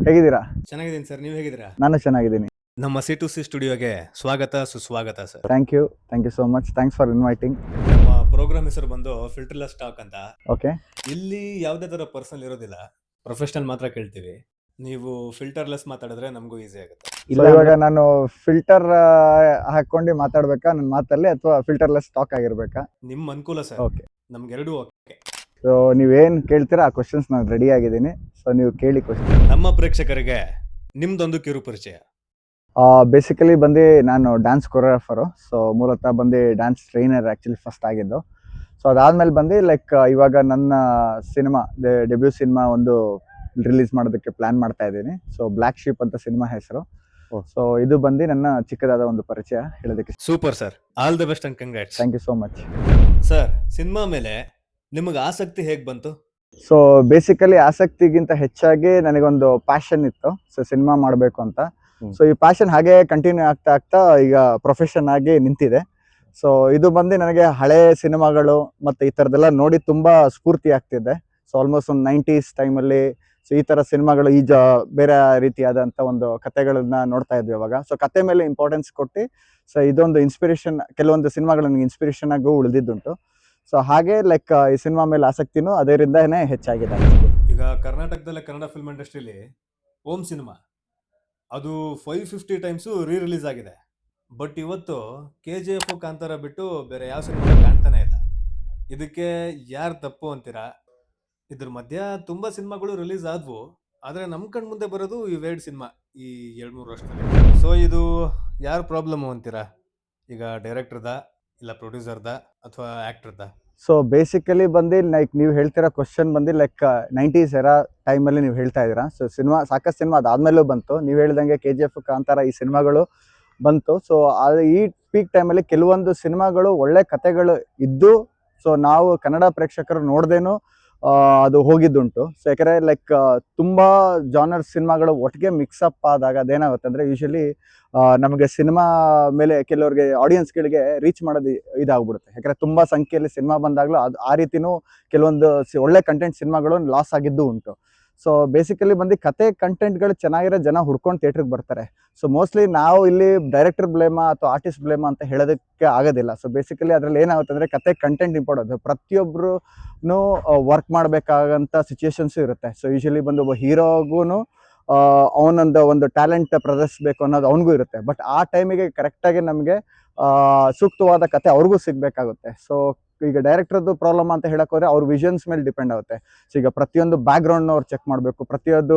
ಹೇಗಿದ್ದೀರಾ? ಚೆನ್ನಾಗಿದ್ದೀನಿ ಸರ್, ನೀವು ಹೇಗಿದ್ದೀರಾ? ನಾನು ಚೆನ್ನಾಗಿದ್ದೀನಿ. ನಮ್ಮ C2C ಸ್ಟುಡಿಯೋಗೆ ಸ್ವಾಗತ ಸುಸ್ವಾಗತ sir. Thank you so much. Thanks for inviting. ನಮ್ಮ ಪ್ರೋಗ್ರಾಮ್ ಹೆಸರು ಬಂದು ಫಿಲ್ಟರ್ಲೆಸ್ ಟಾಕ್ ಅಂತ. ಓಕೆ. ಇಲ್ಲಿ ಯಾವುದೇ ತರ ಪರ್ಸನಲ್ ಇರೋದಿಲ್ಲ, ಪ್ರೊಫೆಷನಲ್ ಮಾತ್ರ ಕೇಳ್ತೀವಿ. ನೀವು ಫಿಲ್ಟರ್ಲೆಸ್ ಮಾತಾಡಿದ್ರೆ ನಮಗೂ ಈಸಿ ಆಗುತ್ತೆ. ಇವಾಗ ನಾನು ಫಿಲ್ಟರ್ ಹಾಕೊಂಡು ಮಾತಾಡ್ಬೇಕಾ ನನ್ನ ಮಾತಲ್ಲಿ, ಅಥವಾ ಫಿಲ್ಟರ್ಲೆಸ್ ಟಾಕ್ ಆಗಿರ್ಬೇಕಾ? ನಿಮ್ಮ ಅನುಕೂಲ ಸರ್. ಓಕೆ. ನಮ್ಗೆರಡೂ ಓಕೆ. ಸೊ ನೀವೇನು ಕೇಳ್ತೀರಾ ಆ ಕ್ವಶನ್ಸ್ ನಾನು ರೆಡಿ ಆಗಿದ್ದೀನಿ. ಸೊ ನೀವು ಕೇಳಿ ಕ್ವಶನ್. ನಮ್ಮ ಪ್ರೇಕ್ಷಕರಿಗೆ ನಿಮ್ದೊಂದು ಕಿರು ಪರಿಚಯ. ಬೇಸಿಕಲಿ ಬಂದು ನಾನು ಡ್ಯಾನ್ಸ್ ಕೊರಿಯೋಗ್ರಾಫರು. ಸೊ ಮೂಲತಃ ಬಂದು ಡ್ಯಾನ್ಸ್ ಟ್ರೈನರ್ ಆ್ಯಕ್ಚುಲಿ ಫಸ್ಟ್ ಆಗಿದ್ದು. ಸೊ ಅದಾದಮೇಲೆ ಬಂದು ಲೈಕ್ ಇವಾಗ ನನ್ನ ಸಿನಿಮಾ ಡೆಬ್ಯೂ ಸಿನಿಮಾ ಒಂದು ರಿಲೀಸ್ ಮಾಡೋದಕ್ಕೆ ಪ್ಲ್ಯಾನ್ ಮಾಡ್ತಾ ಇದ್ದೀನಿ. ಸೊ ಬ್ಲ್ಯಾಕ್ ಶೀಪ್ ಅಂತ ಸಿನಿಮಾ ಹೆಸರು. ಸೊ ಇದು ಬಂದು ನನ್ನ ಚಿಕ್ಕದಾದ ಒಂದು ಪರಿಚಯ ಹೇಳೋದಕ್ಕೆ. Super sir, all the best and congrats. Thank you so much. Sir, cinema ಮೇಲೆ ನಿಮಗೆ ಆಸಕ್ತಿ ಹೇಗೆ ಬಂತು? ಸೊ ಬೇಸಿಕಲಿ ಆಸಕ್ತಿಗಿಂತ ಹೆಚ್ಚಾಗಿ ನನಗೊಂದು ಪ್ಯಾಷನ್ ಇತ್ತು, ಸೊ ಸಿನಿಮಾ ಮಾಡಬೇಕು ಅಂತ. ಸೊ ಈ ಪ್ಯಾಷನ್ ಹಾಗೆ ಕಂಟಿನ್ಯೂ ಆಗ್ತಾ ಆಗ್ತಾ ಈಗ ಪ್ರೊಫೆಷನ್ ಆಗಿ ನಿಂತಿದೆ. ಸೊ ಇದು ಬಂದು ನನಗೆ ಹಳೆ ಸಿನಿಮಾಗಳು ಮತ್ತು ಈ ಥರದ್ದೆಲ್ಲ ನೋಡಿ ತುಂಬ ಸ್ಫೂರ್ತಿ ಆಗ್ತಿದೆ. ಸೊ ಆಲ್ಮೋಸ್ಟ್ ಒಂದು 90s ಟೈಮಲ್ಲಿ ಸೊ ಈ ಥರ ಸಿನಿಮಾಗಳು ಬೇರೆ ರೀತಿಯಾದಂಥ ಒಂದು ಕಥೆಗಳನ್ನ ನೋಡ್ತಾ ಇದ್ವಿ ಅವಾಗ. ಸೊ ಕತೆ ಮೇಲೆ ಇಂಪಾರ್ಟೆನ್ಸ್ ಕೊಟ್ಟು ಸೊ ಇದೊಂದು ಇನ್ಸ್ಪಿರೇಷನ್, ಕೆಲವೊಂದು ಸಿನಿಮಾಗಳು ನನಗೆ ಇನ್ಸ್ಪಿರೇಷನ್ ಆಗೂ ಉಳಿದಿದ್ದುಂಟು. ಸೊ ಹಾಗೆ ಲೈಕ್ ಈ ಸಿನಿಮಾ ಮೇಲೆ ಆಸಕ್ತಿನೂ ಅದರಿಂದನೇ ಹೆಚ್ಚಾಗಿದೆ. ಈಗ ಕರ್ನಾಟಕದಲ್ಲೇ ಕನ್ನಡ ಫಿಲ್ಮ್ ಇಂಡಸ್ಟ್ರಿಲಿ ಓಮ್ ಸಿನಿಮಾ ಅದು 550 ಟೈಮ್ಸು ರಿಲೀಸ್ ಆಗಿದೆ. ಬಟ್ ಇವತ್ತು KGF ಕಾಂತಾರ ಬಿಟ್ಟು ಬೇರೆ ಯಾವ ಸಿನಿಮಾ ಕಾಣ್ತಾನೆ ಇಲ್ಲ. ಇದಕ್ಕೆ ಯಾರು ತಪ್ಪು ಅಂತೀರಾ? ಇದ್ರ ಮಧ್ಯ ತುಂಬಾ ಸಿನಿಮಾಗಳು ರಿಲೀಸ್ ಆದ್ವು, ಆದ್ರೆ ನಮ್ ಕಣ್ ಮುಂದೆ ಬರೋದು ಇವೆರಡು ಸಿನಿಮಾ ಈ 2-3 ವರ್ಷದಲ್ಲಿ. ಸೊ ಇದು ಯಾರು ಪ್ರಾಬ್ಲಮ್ ಅಂತೀರಾ? ಈಗ ಡೈರೆಕ್ಟರ್ದ, ಇಲ್ಲ ಪ್ರೊಡ್ಯೂಸರ್ದ, ಅಥವಾ ಆಕ್ಟರ್ದ? ಸೊ ಬೇಸಿಕಲಿ ಬಂದು ಲೈಕ್ ನೀವು ಹೇಳ್ತಿರೋ ಕ್ವಶನ್ ಬಂದು ಲೈಕ್ 90s ಎರಾ ಟೈಮಲ್ಲಿ ನೀವು ಹೇಳ್ತಾ ಇದ್ದೀರಾ. ಸೊ ಸಾಕಷ್ಟು ಸಿನಿಮಾ ಅದಾದಮೇಲೂ ಬಂತು. ನೀವು ಹೇಳ್ದಂಗೆ KGF ಕಾಂತಾರ ಈ ಸಿನಿಮಾಗಳು ಬಂತು. ಸೊ ಈ ಪೀಕ್ ಟೈಮಲ್ಲಿ ಕೆಲವೊಂದು ಸಿನಿಮಾಗಳು ಒಳ್ಳೆ ಕಥೆಗಳು ಇದ್ದು ಸೊ ನಾವು ಕನ್ನಡ ಪ್ರೇಕ್ಷಕರು ನೋಡ್ದೇನು ಅದು ಹೋಗಿದ್ದುಂಟು. ಸೊ ಯಾಕಂದರೆ ಲೈಕ್ ತುಂಬ ಜಾನರ್ ಸಿನಿಮಾಗಳು ಒಟ್ಟಿಗೆ ಮಿಕ್ಸಪ್ ಆದಾಗ ಅದೇನಾಗುತ್ತೆ ಅಂದರೆ ಯೂಶಲಿ ನಮಗೆ ಸಿನಿಮಾ ಮೇಲೆ ಕೆಲವ್ರಿಗೆ ಆಡಿಯನ್ಸ್ಗಳಿಗೆ ರೀಚ್ ಮಾಡೋದು ಇದಾಗ್ಬಿಡುತ್ತೆ. ಯಾಕಂದರೆ ತುಂಬ ಸಂಖ್ಯೆಯಲ್ಲಿ ಸಿನಿಮಾ ಬಂದಾಗಲೂ ಅದು ಆ ರೀತಿಯೂ ಕೆಲವೊಂದು ಒಳ್ಳೆ ಕಂಟೆಂಟ್ ಸಿನಿಮಾಗಳು ಲಾಸ್ ಆಗಿದ್ದು ಉಂಟು. ಸೊ ಬೇಸಿಕಲಿ ಬಂದು ಕತೆ ಕಂಟೆಂಟ್ಗಳು ಚೆನ್ನಾಗಿರೋ ಜನ ಹುಡ್ಕೊಂಡು ಥಿಯೇಟ್ರಿಗೆ ಬರ್ತಾರೆ. ಸೊ ಮೋಸ್ಟ್ಲಿ ನಾವು ಇಲ್ಲಿ ಡೈರೆಕ್ಟರ್ ಬ್ಲೇಮಾ ಅಥವಾ ಆರ್ಟಿಸ್ಟ್ ಬ್ಲೇಮಾ ಅಂತ ಹೇಳೋದಕ್ಕೆ ಆಗೋದಿಲ್ಲ. ಸೊ ಬೇಸಿಕಲಿ ಅದರಲ್ಲಿ ಏನಾಗುತ್ತೆ ಅಂದರೆ ಕತೆ ಕಂಟೆಂಟ್ ಇಂಪಾರ್ಟೆಂಟ್. ಪ್ರತಿಯೊಬ್ಬರೂ ವರ್ಕ್ ಮಾಡಬೇಕಾಗಂಥ ಸಿಚುವೇಶನ್ಸು ಇರುತ್ತೆ. ಸೊ ಯೂಶಲಿ ಬಂದು ಒಬ್ಬ ಹೀರೋಗೂ ಅವನೊಂದು ಒಂದು ಟ್ಯಾಲೆಂಟ್ ಪ್ರದರ್ಶಿಸಬೇಕು ಅನ್ನೋದು ಅವನಿಗೂ ಇರುತ್ತೆ. ಬಟ್ ಆ ಟೈಮಿಗೆ ಕರೆಕ್ಟಾಗಿ ನಮಗೆ ಸೂಕ್ತವಾದ ಕತೆ ಅವ್ರಿಗೂ ಸಿಗಬೇಕಾಗುತ್ತೆ. ಸೊ ಈಗ ಡೈರೆಕ್ಟರ್ದು ಪ್ರಾಬ್ಲಮ್ ಅಂತ ಹೇಳಕ್ಕೆ ಹೋದರೆ ಅವ್ರ ವಿಷನ್ಸ್ ಮೇಲೆ ಡಿಪೆಂಡ್ ಆಗುತ್ತೆ. ಸೊ ಈಗ ಪ್ರತಿಯೊಂದು ಬ್ಯಾಕ್ಗ್ರೌಂಡ್ನ ಅವ್ರು ಚೆಕ್ ಮಾಡಬೇಕು, ಪ್ರತಿಯೊಂದು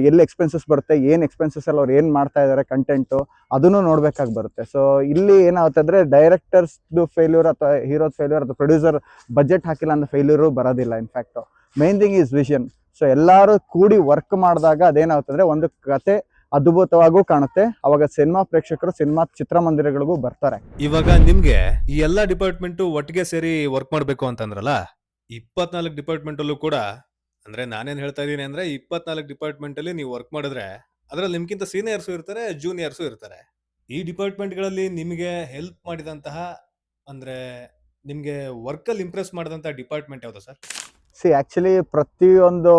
ಎಲ್ಲಿ ಎಕ್ಸ್ಪೆನ್ಸಸ್ ಬರುತ್ತೆ, ಏನು ಎಕ್ಸ್ಪೆನ್ಸಸ್ಸಲ್ಲಿ ಅವ್ರು ಏನು ಮಾಡ್ತಾ ಇದ್ದಾರೆ ಕಂಟೆಂಟು ಅದನ್ನು ನೋಡಬೇಕಾಗಿ ಬರುತ್ತೆ. ಸೊ ಇಲ್ಲಿ ಏನಾಗುತ್ತೆ ಅಂದರೆ ಡೈರೆಕ್ಟರ್ಸ್ದು ಫೇಲ್ಯೂರ್ ಅಥವಾ ಹೀರೋದ ಫೇಲ್ಯೂರ್ ಅಥವಾ ಪ್ರೊಡ್ಯೂಸರ್ ಬಜೆಟ್ ಹಾಕಿಲ್ಲ ಅನ್ನೋ ಫೇಲ್ಯೂರು ಬರೋದಿಲ್ಲ. In fact main thing is vision. So ಎಲ್ಲರೂ ಕೂಡಿ ವರ್ಕ್ ಮಾಡಿದಾಗ ಅದೇನಾಗುತ್ತೆ ಅಂದರೆ ಒಂದು ಕತೆ ಅದ್ಭುತವಾಗೂ ಕಾಣುತ್ತೆ. ಅವಾಗ ಸಿನಿಮಾ ಪ್ರೇಕ್ಷಕರು ಸಿನಿಮಾ ಚಿತ್ರಮಂದಿರಗಳಿಗೂ ಬರ್ತಾರೆ. ಇವಾಗ ನಿಮ್ಗೆ ಈ ಎಲ್ಲಾ ಡಿಪಾರ್ಟ್ಮೆಂಟ್ ಒಟ್ಟಿಗೆ ಸೇರಿ ವರ್ಕ್ ಮಾಡ್ಬೇಕು ಅಂತಂದ್ರಲ್ಲ, 24 ಡಿಪಾರ್ಟ್ಮೆಂಟ್ ಅಲ್ಲೂ ಕೂಡ, ಅಂದ್ರೆ ನಾನೇನ್ ಹೇಳ್ತಾ ಇದೀನಿ ಅಂದ್ರೆ 24 ಡಿಪಾರ್ಟ್ಮೆಂಟ್ ಅಲ್ಲಿ ನೀವು ವರ್ಕ್ ಮಾಡಿದ್ರೆ ಅದ್ರಲ್ಲಿ ನಿಮ್ಗಿಂತ ಸೀನಿಯರ್ಸು ಇರ್ತಾರೆ, ಜೂನಿಯರ್ಸು ಇರ್ತಾರೆ. ಈ ಡಿಪಾರ್ಟ್ಮೆಂಟ್ ಗಳಲ್ಲಿ ನಿಮ್ಗೆ ಹೆಲ್ಪ್ ಮಾಡಿದಂತಹ, ಅಂದ್ರೆ ನಿಮ್ಗೆ ವರ್ಕ್ ಅಲ್ಲಿ ಇಂಪ್ರೆಸ್ ಮಾಡಿದಂತ ಡಿಪಾರ್ಟ್ಮೆಂಟ್ ಯಾವ್ದು ಸರ್? ಆ್ಯಕ್ಚುಲಿ ಪ್ರತಿಯೊಂದು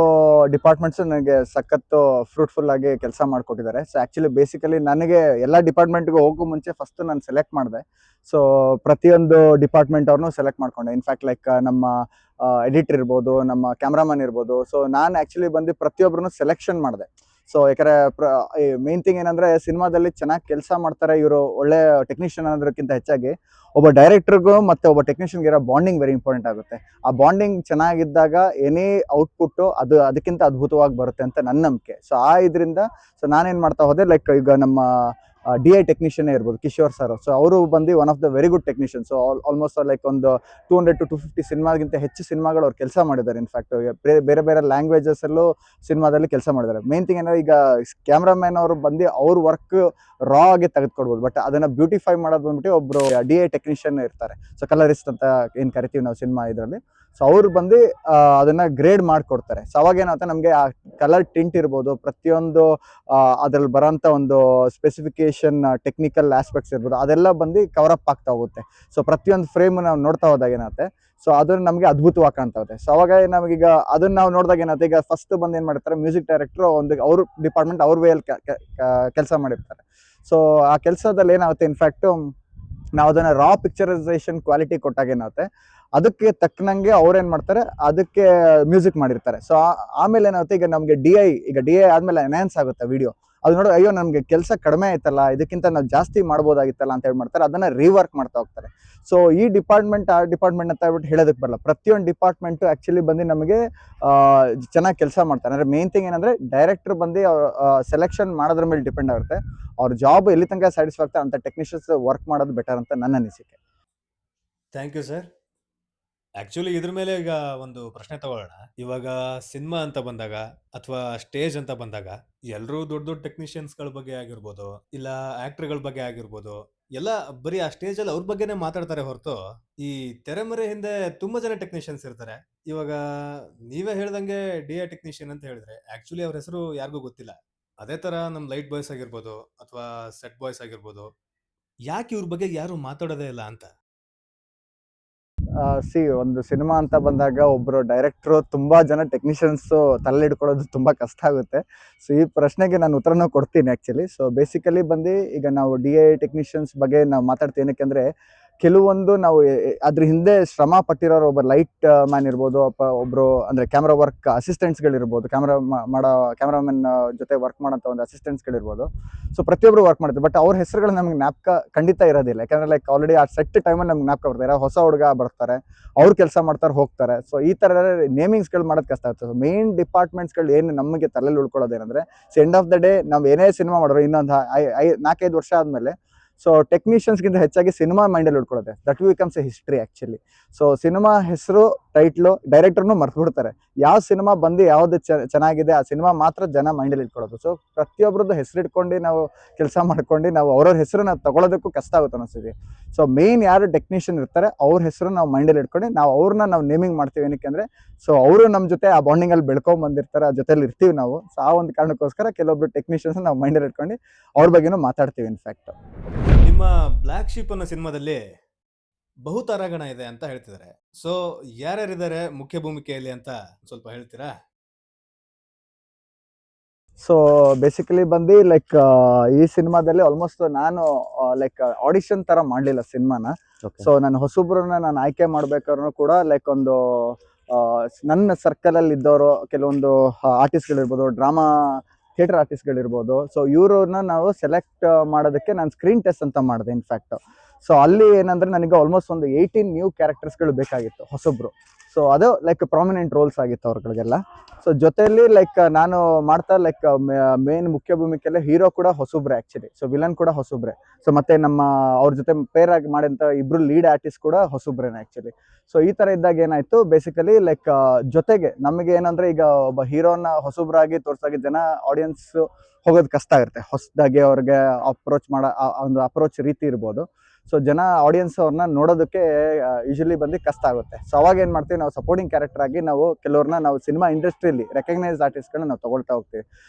ಡಿಪಾರ್ಟ್ಮೆಂಟ್ಸು ನನಗೆ ಸಖತ್ತು ಫ್ರೂಟ್ಫುಲ್ ಆಗಿ ಕೆಲಸ ಮಾಡಿಕೊಟ್ಟಿದ್ದಾರೆ. ಸೊ ಆ್ಯಕ್ಚುಲಿ ಬೇಸಿಕಲಿ ನನಗೆ ಎಲ್ಲ ಡಿಪಾರ್ಟ್ಮೆಂಟ್ಗೂ ಹೋಗೋ ಮುಂಚೆ ಫಸ್ಟು ನಾನು ಸೆಲೆಕ್ಟ್ ಮಾಡಿದೆ. ಸೊ ಪ್ರತಿಯೊಂದು ಡಿಪಾರ್ಟ್ಮೆಂಟ್ ಅವ್ರನ್ನೂ ಸೆಲೆಕ್ಟ್ ಮಾಡಿಕೊಂಡೆ. ಇನ್ಫ್ಯಾಕ್ಟ್ ಲೈಕ್ ನಮ್ಮ ಎಡಿಟರ್ ಇರ್ಬೋದು, ನಮ್ಮ ಕ್ಯಾಮ್ರಾಮನ್ ಇರ್ಬೋದು. ಸೊ ನಾನು ಆ್ಯಕ್ಚುಲಿ ಬಂದು ಪ್ರತಿಯೊಬ್ಬರನ್ನು ಸೆಲೆಕ್ಷನ್ ಮಾಡಿದೆ. ಸೊ ಯಾಕಂದರೆ ಮೇನ್ ಥಿಂಗ್ ಏನಂದರೆ ಸಿನಿಮಾದಲ್ಲಿ ಚೆನ್ನಾಗಿ ಕೆಲಸ ಮಾಡ್ತಾರೆ ಇವರು, ಒಳ್ಳೆ ಟೆಕ್ನಿಷಿಯನ್ ಅನ್ನೋದಕ್ಕಿಂತ ಹೆಚ್ಚಾಗಿ ಒಬ್ಬ ಡೈರೆಕ್ಟರ್ಗೂ ಮತ್ತು ಒಬ್ಬ ಟೆಕ್ನಿಷಿಯನ್ಗೆ ಇರೋ ಬಾಂಡಿಂಗ್ ವೆರಿ ಇಂಪಾರ್ಟೆಂಟ್ ಆಗುತ್ತೆ. ಆ ಬಾಂಡಿಂಗ್ ಚೆನ್ನಾಗಿದ್ದಾಗ ಎನಿ ಔಟ್ಪುಟ್ಟು ಅದಕ್ಕಿಂತ ಅದ್ಭುತವಾಗಿ ಬರುತ್ತೆ ಅಂತ ನನ್ನ ನಂಬಿಕೆ. ಸೊ ಇದರಿಂದ ಸೊ ನಾನೇನು ಮಾಡ್ತಾ ಹೋದೆ, ಲೈಕ್ ಈಗ ನಮ್ಮ DI ಟೆಕ್ನಿಷಿಯನ್ನೇ ಇರ್ಬೋದು, ಕಿಶೋರ್ ಸರ್. ಸೊ ಅವರು ಬಂದು one of the very good technician. So almost like ಒಂದು 200 to 250 ಸಿನಿಮಾಗಿಂತ ಹೆಚ್ಚು ಸಿನಿಮಾಗಳು ಅವ್ರು ಕೆಲಸ ಮಾಡಿದ್ದಾರೆ. ಇನ್ಫ್ಯಾಕ್ಟ್ ಬೇರೆ ಬೇರೆ ಲ್ಯಾಂಗ್ವೇಜಸಲ್ಲೂ ಸಿನಿಮಾದಲ್ಲಿ ಕೆಲಸ ಮಾಡಿದ್ದಾರೆ. ಮೇನ್ ಥಿಂಗ್ ಏನಂದರೆ ಈಗ ಕ್ಯಾಮ್ರಾಮ್ಯಾನ್ ಅವರು ಬಂದು ಅವ್ರ ವರ್ಕ್ ರಾ ಆಗಿ ತೆಗೆದುಕೊಡ್ಬೋದು, ಬಟ್ ಅದನ್ನು ಬ್ಯೂಟಿಫೈ ಮಾಡೋದು ಬಂದ್ಬಿಟ್ಟು ಒಬ್ಬರು DI ಟೆಕ್ನಿಷಿಯನ್ ಇರ್ತಾರೆ. ಸೊ ಕಲರಿಸ್ಟ್ ಅಂತ ಏನು ಕರಿತೀವಿ ನಾವು ಸಿನಿಮಾ ಇದರಲ್ಲಿ. ಸೊ ಅವ್ರು ಬಂದು ಅದನ್ನ ಗ್ರೇಡ್ ಮಾಡಿಕೊಡ್ತಾರೆ. ಸೊ ಅವಾಗ ಏನಾಗುತ್ತೆ, ನಮಗೆ ಆ ಕಲರ್ ಟಿಂಟ್ ಇರ್ಬೋದು, ಪ್ರತಿಯೊಂದು ಅದ್ರಲ್ಲಿ ಬರೋಂಥ ಒಂದು ಸ್ಪೆಸಿಫಿಕೇಶನ್, ಟೆಕ್ನಿಕಲ್ ಆಸ್ಪೆಕ್ಟ್ಸ್ ಇರ್ಬೋದು, ಅದೆಲ್ಲ ಬಂದು ಕವರ್ ಅಪ್ ಆಗ್ತಾ ಹೋಗುತ್ತೆ. ಸೊ ಪ್ರತಿಯೊಂದು ಫ್ರೇಮ್ ನಾವು ನೋಡ್ತಾ ಹೋದಾಗ ಏನಾಗುತ್ತೆ, ಸೊ ಅದನ್ನ ನಮಗೆ ಅದ್ಭುತವಾಗಿ ಕಾಣ್ತಾ ಹೋಗುತ್ತೆ. ಸೊ ಅವಾಗ ನಮಗೀಗ ಅದನ್ನ ನಾವು ನೋಡಿದಾಗ ಏನಾಗುತ್ತೆ, ಈಗ ಫಸ್ಟ್ ಬಂದು ಏನು ಮಾಡ್ತಾರೆ, ಮ್ಯೂಸಿಕ್ ಡೈರೆಕ್ಟರ್ ಒಂದು ಅವ್ರ ಡಿಪಾರ್ಟ್ಮೆಂಟ್ ಅವ್ರ ವೇಯಲ್ಲಿ ಕೆಲಸ ಮಾಡಿರ್ತಾರೆ. ಸೊ ಆ ಕೆಲಸದಲ್ಲಿ ಏನಾಗುತ್ತೆ, ಇನ್ಫ್ಯಾಕ್ಟು ನಾವು ಅದನ್ನ ರಾ ಪಿಕ್ಚರೈಸೇಷನ್ ಕ್ವಾಲಿಟಿ ಕೊಟ್ಟಾಗ ಏನಾಗುತ್ತೆ, ಅದಕ್ಕೆ ತಕ್ಕನಂಗೆ ಅವ್ರೇನ್ ಮಾಡ್ತಾರೆ, ಅದಕ್ಕೆ ಮ್ಯೂಸಿಕ್ ಮಾಡಿರ್ತಾರೆ. ಸೊ ಆಮೇಲೆ ಏನಾಗುತ್ತೆ, ಈಗ ನಮಗೆ ಡಿ ಐ ಆದ್ಮೇಲೆ ಎನ್ಹಾನ್ಸ್ ಆಗುತ್ತೆ ವಿಡಿಯೋ. ಅದು ನೋಡಿ, ಅಯ್ಯೋ ನಮಗೆ ಕೆಲಸ ಕಡಿಮೆ ಆಯ್ತಲ್ಲ, ಇದಕ್ಕಿಂತ ನಾವು ಜಾಸ್ತಿ ಮಾಡ್ಬೋದಾಗಿತ್ತಲ್ಲ ಅಂತ ಹೇಳಿ ಮಾಡ್ತಾರೆ, ಅದನ್ನ ರೀವರ್ಕ್ ಮಾಡ್ತಾ ಹೋಗ್ತಾರೆ. ಸೊ ಈ ಡಿಪಾರ್ಟ್ಮೆಂಟ್ ಆ ಡಿಪಾರ್ಟ್ಮೆಂಟ್ ಅಂತ ಹೇಳ್ಬಿಟ್ಟು ಹೇಳೋದಕ್ಕೆ ಬರಲ್ಲ. ಪ್ರತಿಯೊಂದು ಡಿಪಾರ್ಟ್ಮೆಂಟ್ ಆಕ್ಚುಲಿ ಬಂದು ನಮಗೆ ಚೆನ್ನಾಗಿ ಕೆಲಸ ಮಾಡ್ತಾರೆ. ಅಂದ್ರೆ ಮೇನ್ ಥಿಂಗ್ ಏನಂದ್ರೆ, ಡೈರೆಕ್ಟರ್ ಬಂದು ಸೆಲೆಕ್ಷನ್ ಮಾಡೋದ್ರ ಮೇಲೆ ಡಿಪೆಂಡ್ ಆಗುತ್ತೆ. ಅವ್ರ ಜಾಬ್ ಎಲ್ಲಿ ತನಕ ಸ್ಯಾಟಿಸ್ಫೈ ಆಗ್ತಾರೆ ಅಂತ ಟೆಕ್ನಿಷಿಯನ್ಸ್ ವರ್ಕ್ ಮಾಡೋದು ಬೆಟರ್ ಅಂತ ನನ್ನ ಅನಿಸಿಕೆ. Thank you sir. ಆಕ್ಚುಲಿ ಇದ್ರ ಮೇಲೆ ಈಗ ಒಂದು ಪ್ರಶ್ನೆ ತಗೊಳ್ಳೋಣ. ಇವಾಗ ಸಿನಿಮಾ ಅಂತ ಬಂದಾಗ ಅಥವಾ ಸ್ಟೇಜ್ ಅಂತ ಬಂದಾಗ ಎಲ್ಲರೂ ದೊಡ್ಡ ದೊಡ್ಡ ಟೆಕ್ನಿಷಿಯನ್ಸ್ಗಳ ಬಗ್ಗೆ ಆಗಿರ್ಬೋದು, ಇಲ್ಲ ಆಕ್ಟರ್ಗಳ ಬಗ್ಗೆ ಆಗಿರ್ಬೋದು, ಎಲ್ಲ ಬರೀ ಆ ಸ್ಟೇಜ್ ಅಲ್ಲಿ ಅವ್ರ ಬಗ್ಗೆನೇ ಮಾತಾಡ್ತಾರೆ ಹೊರತು, ಈ ತೆರೆಮರೆ ಹಿಂದೆ ತುಂಬಾ ಜನ ಟೆಕ್ನಿಷಿಯನ್ಸ್ ಇರ್ತಾರೆ. ಇವಾಗ ನೀವೇ ಹೇಳ್ದಂಗೆ ಡಿ ಐ ಟೆಕ್ನಿಷಿಯನ್ ಅಂತ ಹೇಳಿದ್ರೆ ಆಕ್ಚುಲಿ ಅವ್ರ ಹೆಸರು ಯಾರಿಗೂ ಗೊತ್ತಿಲ್ಲ. ಅದೇ ತರ ನಮ್ ಲೈಟ್ ಬಾಯ್ಸ್ ಆಗಿರ್ಬೋದು ಅಥವಾ ಸೆಟ್ ಬಾಯ್ಸ್ ಆಗಿರ್ಬೋದು, ಯಾಕೆ ಇವ್ರ ಬಗ್ಗೆ ಯಾರು ಮಾತಾಡೋದೇ ಇಲ್ಲ ಅಂತ. ಒಂದು ಸಿನಿಮಾ ಅಂತ ಬಂದಾಗ ಒಬ್ರು ಡೈರೆಕ್ಟ್ರು ತುಂಬಾ ಜನ ಟೆಕ್ನಿಷಿಯನ್ಸ್ ತಲೆ ಹಿಡ್ಕೊಳ್ಳೋದು ತುಂಬಾ ಕಷ್ಟ ಆಗುತ್ತೆ. ಸೊ ಈ ಪ್ರಶ್ನೆಗೆ ನಾನು ಉತ್ತರನೂ ಕೊಡ್ತೀನಿ ಆಕ್ಚುಲಿ. ಸೊ ಬೇಸಿಕಲಿ ಬಂದು ಈಗ ನಾವು ಡಿ ಐ ಟೆಕ್ನಿಷಿಯನ್ಸ್ ಬಗ್ಗೆ ನಾವು ಮಾತಾಡ್ತೀವಿ. ಏನಕ್ಕೆಂದ್ರೆ, ಕೆಲವೊಂದು ನಾವು ಅದ್ರ ಹಿಂದೆ ಶ್ರಮ ಪಟ್ಟಿರೋರು, ಒಬ್ಬ ಲೈಟ್ ಮ್ಯಾನ್ ಇರ್ಬೋದು, ಒಬ್ರು ಅಂದ್ರೆ ಕ್ಯಾಮ್ರಾ ವರ್ಕ್ ಅಸಿಸ್ಟೆಂಟ್ಸ್ಗಳಿರ್ಬೋದು, ಕ್ಯಾಮ್ರಾಮನ್ ಜೊತೆ ವರ್ಕ್ ಮಾಡೋಂಥ ಒಂದು ಅಸಿಸ್ಟೆಂಟ್ಸ್ಗಳಿರ್ಬೋದು. ಸೊ ಪ್ರತಿಯೊಬ್ಬರು ವರ್ಕ್ ಮಾಡ್ತಾರೆ, ಬಟ್ ಅವ್ರ ಹೆಸರುಗಳು ನಮ್ಗೆ ಜ್ಞಾಪಕ ಖಂಡಿತ ಇರೋದಿಲ್ಲ. ಯಾಕಂದ್ರೆ ಲೈಕ್ ಆಲ್ರೆಡಿ ಆ ಸೆಟ್ ಟೈಮಲ್ಲಿ ನಮ್ಗೆ ಜ್ಞಾಪಕ ಬರ್ತಾರೆ. ಹೊಸ ಹುಡುಗ ಬರ್ತಾರೆ, ಅವ್ರು ಕೆಲಸ ಮಾಡ್ತಾರೆ, ಹೋಗ್ತಾರೆ. ಸೊ ಈ ಥರ ನೇಮಿಂಗ್ಸ್ಗಳು ಮಾಡೋದು ಕಷ್ಟ ಆಗ್ತದೆ. ಸೊ ಮೇನ್ ಡಿಪಾರ್ಟ್ಮೆಂಟ್ಸ್ಗಳು ಏನು ನಮಗೆ ತಲೆಯಲ್ಲಿ ಉಳ್ಕೊಳ್ಳೋದೇನಂದ್ರೆ, ಎಂಡ್ ಆಫ್ ದ ಡೇ ನಾವು ಏನೇ ಸಿನಿಮಾ ಮಾಡಿದ್ರು ಇನ್ನೊಂದು 4-5 ವರ್ಷ ಆದಮೇಲೆ, ಸೊ ಟೆಕ್ನಿಷಿಯನ್ಸ್ಗಿಂತ ಹೆಚ್ಚಾಗಿ ಸಿನಿಮಾ ಮೈಂಡಲ್ಲಿ ಉಳ್ಕೊಳ್ಳುತ್ತೆ. That becomes a history actually. So cinema ಹೆಸರು, ಟೈಟ್ಲು, ಡೈರೆಕ್ಟರ್ನು ಮರ್ತ್ಬಿಡ್ತಾರೆ. ಯಾವ ಸಿನಿಮಾ ಬಂದು ಯಾವ್ದು ಚೆನ್ನಾಗಿದೆ ಆ ಸಿನಿಮಾ ಮಾತ್ರ ಜನ ಮೈಂಡಲ್ಲಿ ಇಟ್ಕೊಳ್ಳೋದು. ಸೊ ಪ್ರತಿಯೊಬ್ಬರದ್ದು ಹೆಸರಿಟ್ಕೊಂಡು ನಾವು ಕೆಲಸ ಮಾಡ್ಕೊಂಡು ನಾವು ಅವ್ರವ್ರ ಹೆಸರನ್ನ ತಗೊಳ್ಳೋದಕ್ಕೂ ಕಷ್ಟ ಆಗುತ್ತೆ ಅನಿಸ್ತಿದೆ. ಸೊ ಮೇನ್ ಯಾರು ಟೆಕ್ನಿಷಿಯನ್ ಇರ್ತಾರೆ ಅವ್ರ ಹೆಸರು ನಾವು ಮೈಂಡಲ್ಲಿ ಇಟ್ಕೊಂಡು ಅವ್ರನ್ನ ನಾವು ನೇಮಿಂಗ್ ಮಾಡ್ತೀವಿ. ಏನಕ್ಕೆ ಅಂದ್ರೆ, ಸೊ ಅವರು ನಮ್ಮ ಜೊತೆ ಆ ಬಾಂಡಿಂಗ್ ಅಲ್ಲಿ ಬೆಳ್ಕೊಂಡ್ ಬಂದಿರ್ತಾರೆ, ಆ ಜೊತೆಲಿ ಇರ್ತೀವಿ ನಾವು. ಸೊ ಆ ಒಂದು ಕಾರಣಕ್ಕೋಸ್ಕರ ಕೆಲವೊಬ್ರು ಟೆಕ್ನಿಷಿಯನ್ಸ್ ನಾವು ಮೈಂಡಲ್ಲಿ ಇಟ್ಕೊಂಡು ಅವ್ರ ಬಗ್ಗೆನೂ ಮಾತಾಡ್ತೀವಿ ಇನ್ಫ್ಯಾಕ್ಟ್. ನಿಮ್ಮ ಬ್ಲ್ಯಾಕ್ ಶೀಪ್ ಅನ್ನೋ ಸಿನಿಮಾದಲ್ಲಿ ಬಹುತಾರಾಗಣ ಇದೆ ಅಂತ ಹೇಳ್ತಿದ್ದಾರೆ. ಸೊ ಯಾರ್ಯಾರಿದ್ದಾರೆ ಮುಖ್ಯ ಭೂಮಿಕೆಯಲ್ಲಿ ಅಂತ ಸ್ವಲ್ಪ ಹೇಳ್ತೀರಾ? ಸೊ ಬೇಸಿಕಲಿ ಬಂದು ಲೈಕ್ ಈ ಸಿನಿಮಾದಲ್ಲಿ ಆಲ್ಮೋಸ್ಟ್ ನಾನು ಲೈಕ್ ಆಡಿಷನ್ ತರ ಮಾಡಲಿಲ್ಲ ಸಿನಿಮಾನ. ಸೊ ನಾನು ಹೊಸಬ್ರನ್ನ ನಾನು ಆಯ್ಕೆ ಮಾಡ್ಬೇಕಾದ್ರೂ ಕೂಡ ಲೈಕ್ ಒಂದು ನನ್ನ ಸರ್ಕಲ್ ಅಲ್ಲಿ ಇದ್ದವರು ಕೆಲವೊಂದು ಆರ್ಟಿಸ್ಟ್ಗಳಿರ್ಬೋದು, ಡ್ರಾಮಾ ಥಿಯೇಟರ್ ಆರ್ಟಿಸ್ಟ್ಗಳಿರ್ಬೋದು. ಸೊ ಇವ್ರನ್ನ ನಾವು ಸೆಲೆಕ್ಟ್ ಮಾಡೋದಕ್ಕೆ ನಾನು ಸ್ಕ್ರೀನ್ ಟೆಸ್ಟ್ ಅಂತ ಮಾಡಿದೆ ಇನ್ಫ್ಯಾಕ್ಟ್. ಸೊ ಅಲ್ಲಿ ಏನಂದ್ರೆ, ನನಗೆ ಆಲ್ಮೋಸ್ಟ್ ಒಂದು 18 ನ್ಯೂ ಕ್ಯಾರೆಕ್ಟರ್ಸ್ಗಳು ಬೇಕಾಗಿತ್ತು, ಹೊಸಬ್ರು. ಸೊ ಅದು ಲೈಕ್ ಪ್ರಾಮಿನೆಂಟ್ ರೋಲ್ಸ್ ಆಗಿತ್ತು ಅವ್ರಗಳಿಗೆಲ್ಲ. ಸೊ ಜೊತೆಯಲ್ಲಿ ಲೈಕ್ ನಾನು ಮಾಡ್ತಾ ಲೈಕ್ ಮೇನ್ ಮುಖ್ಯ ಭೂಮಿಕೆಯಲ್ಲಿ ಹೀರೋ ಕೂಡ ಹೊಸಬ್ರೆ ಆಕ್ಚುಲಿ. ಸೊ ವಿಲನ್ ಕೂಡ ಹೊಸಬ್ರೆ. ಸೊ ಮತ್ತೆ ಅವ್ರ ಜೊತೆ ಪೇರ್ ಆಗಿ ಮಾಡಿದಂಥ ಇಬ್ರು ಲೀಡ್ ಆರ್ಟಿಸ್ಟ್ ಕೂಡ ಹೊಸಬ್ರೇನೆ ಆಕ್ಚುಲಿ. ಸೊ ಈ ತರ ಇದ್ದಾಗ ಏನಾಯ್ತು, ಬೇಸಿಕಲಿ ಲೈಕ್ ಜೊತೆಗೆ ನಮಗೆ ಏನಂದ್ರೆ, ಈಗ ಒಬ್ಬ ಹೀರೋನ ಹೊಸಬ್ರಾಗಿ ತೋರ್ಸಾಗಿ ಜನ ಆಡಿಯನ್ಸ್ ಹೋಗೋದು ಕಷ್ಟ ಆಗುತ್ತೆ. ಹೊಸದಾಗಿ ಅವ್ರಿಗೆ ಅಪ್ರೋಚ್ ಮಾಡೋ ಒಂದು ಅಪ್ರೋಚ್ ರೀತಿ ಇರ್ಬೋದು. ಸೊ ಜನ ಆಡಿಯನ್ಸ್ ಅವ್ರನ್ನ ನೋಡೋದಕ್ಕೆ ಯೂಶಲಿ ಬಂದು ಕಷ್ಟ ಆಗುತ್ತೆ. ಸೊ ಅವಾಗ ಏನ್ ಮಾಡ್ತೀವಿ, ನಾವು ಸಪೋರ್ಟಿಂಗ್ ಕ್ಯಾರೆಕ್ಟರ್ ಆಗಿ ನಾವು ಕೆಲವ್ರನ್ನ ನಾವು ಸಿನಿಮಾ ಇಂಡಸ್ಟ್ರಿಯಲ್ಲಿ ರೆಕಗ್ನೈಸ್ಡ್ ಆರ್ಟಿಸ್ಟ್ಗಳನ್ನ ನಾವು ತಗೊಳ್ತಾ ಹೋಗ್ತೀವಿ.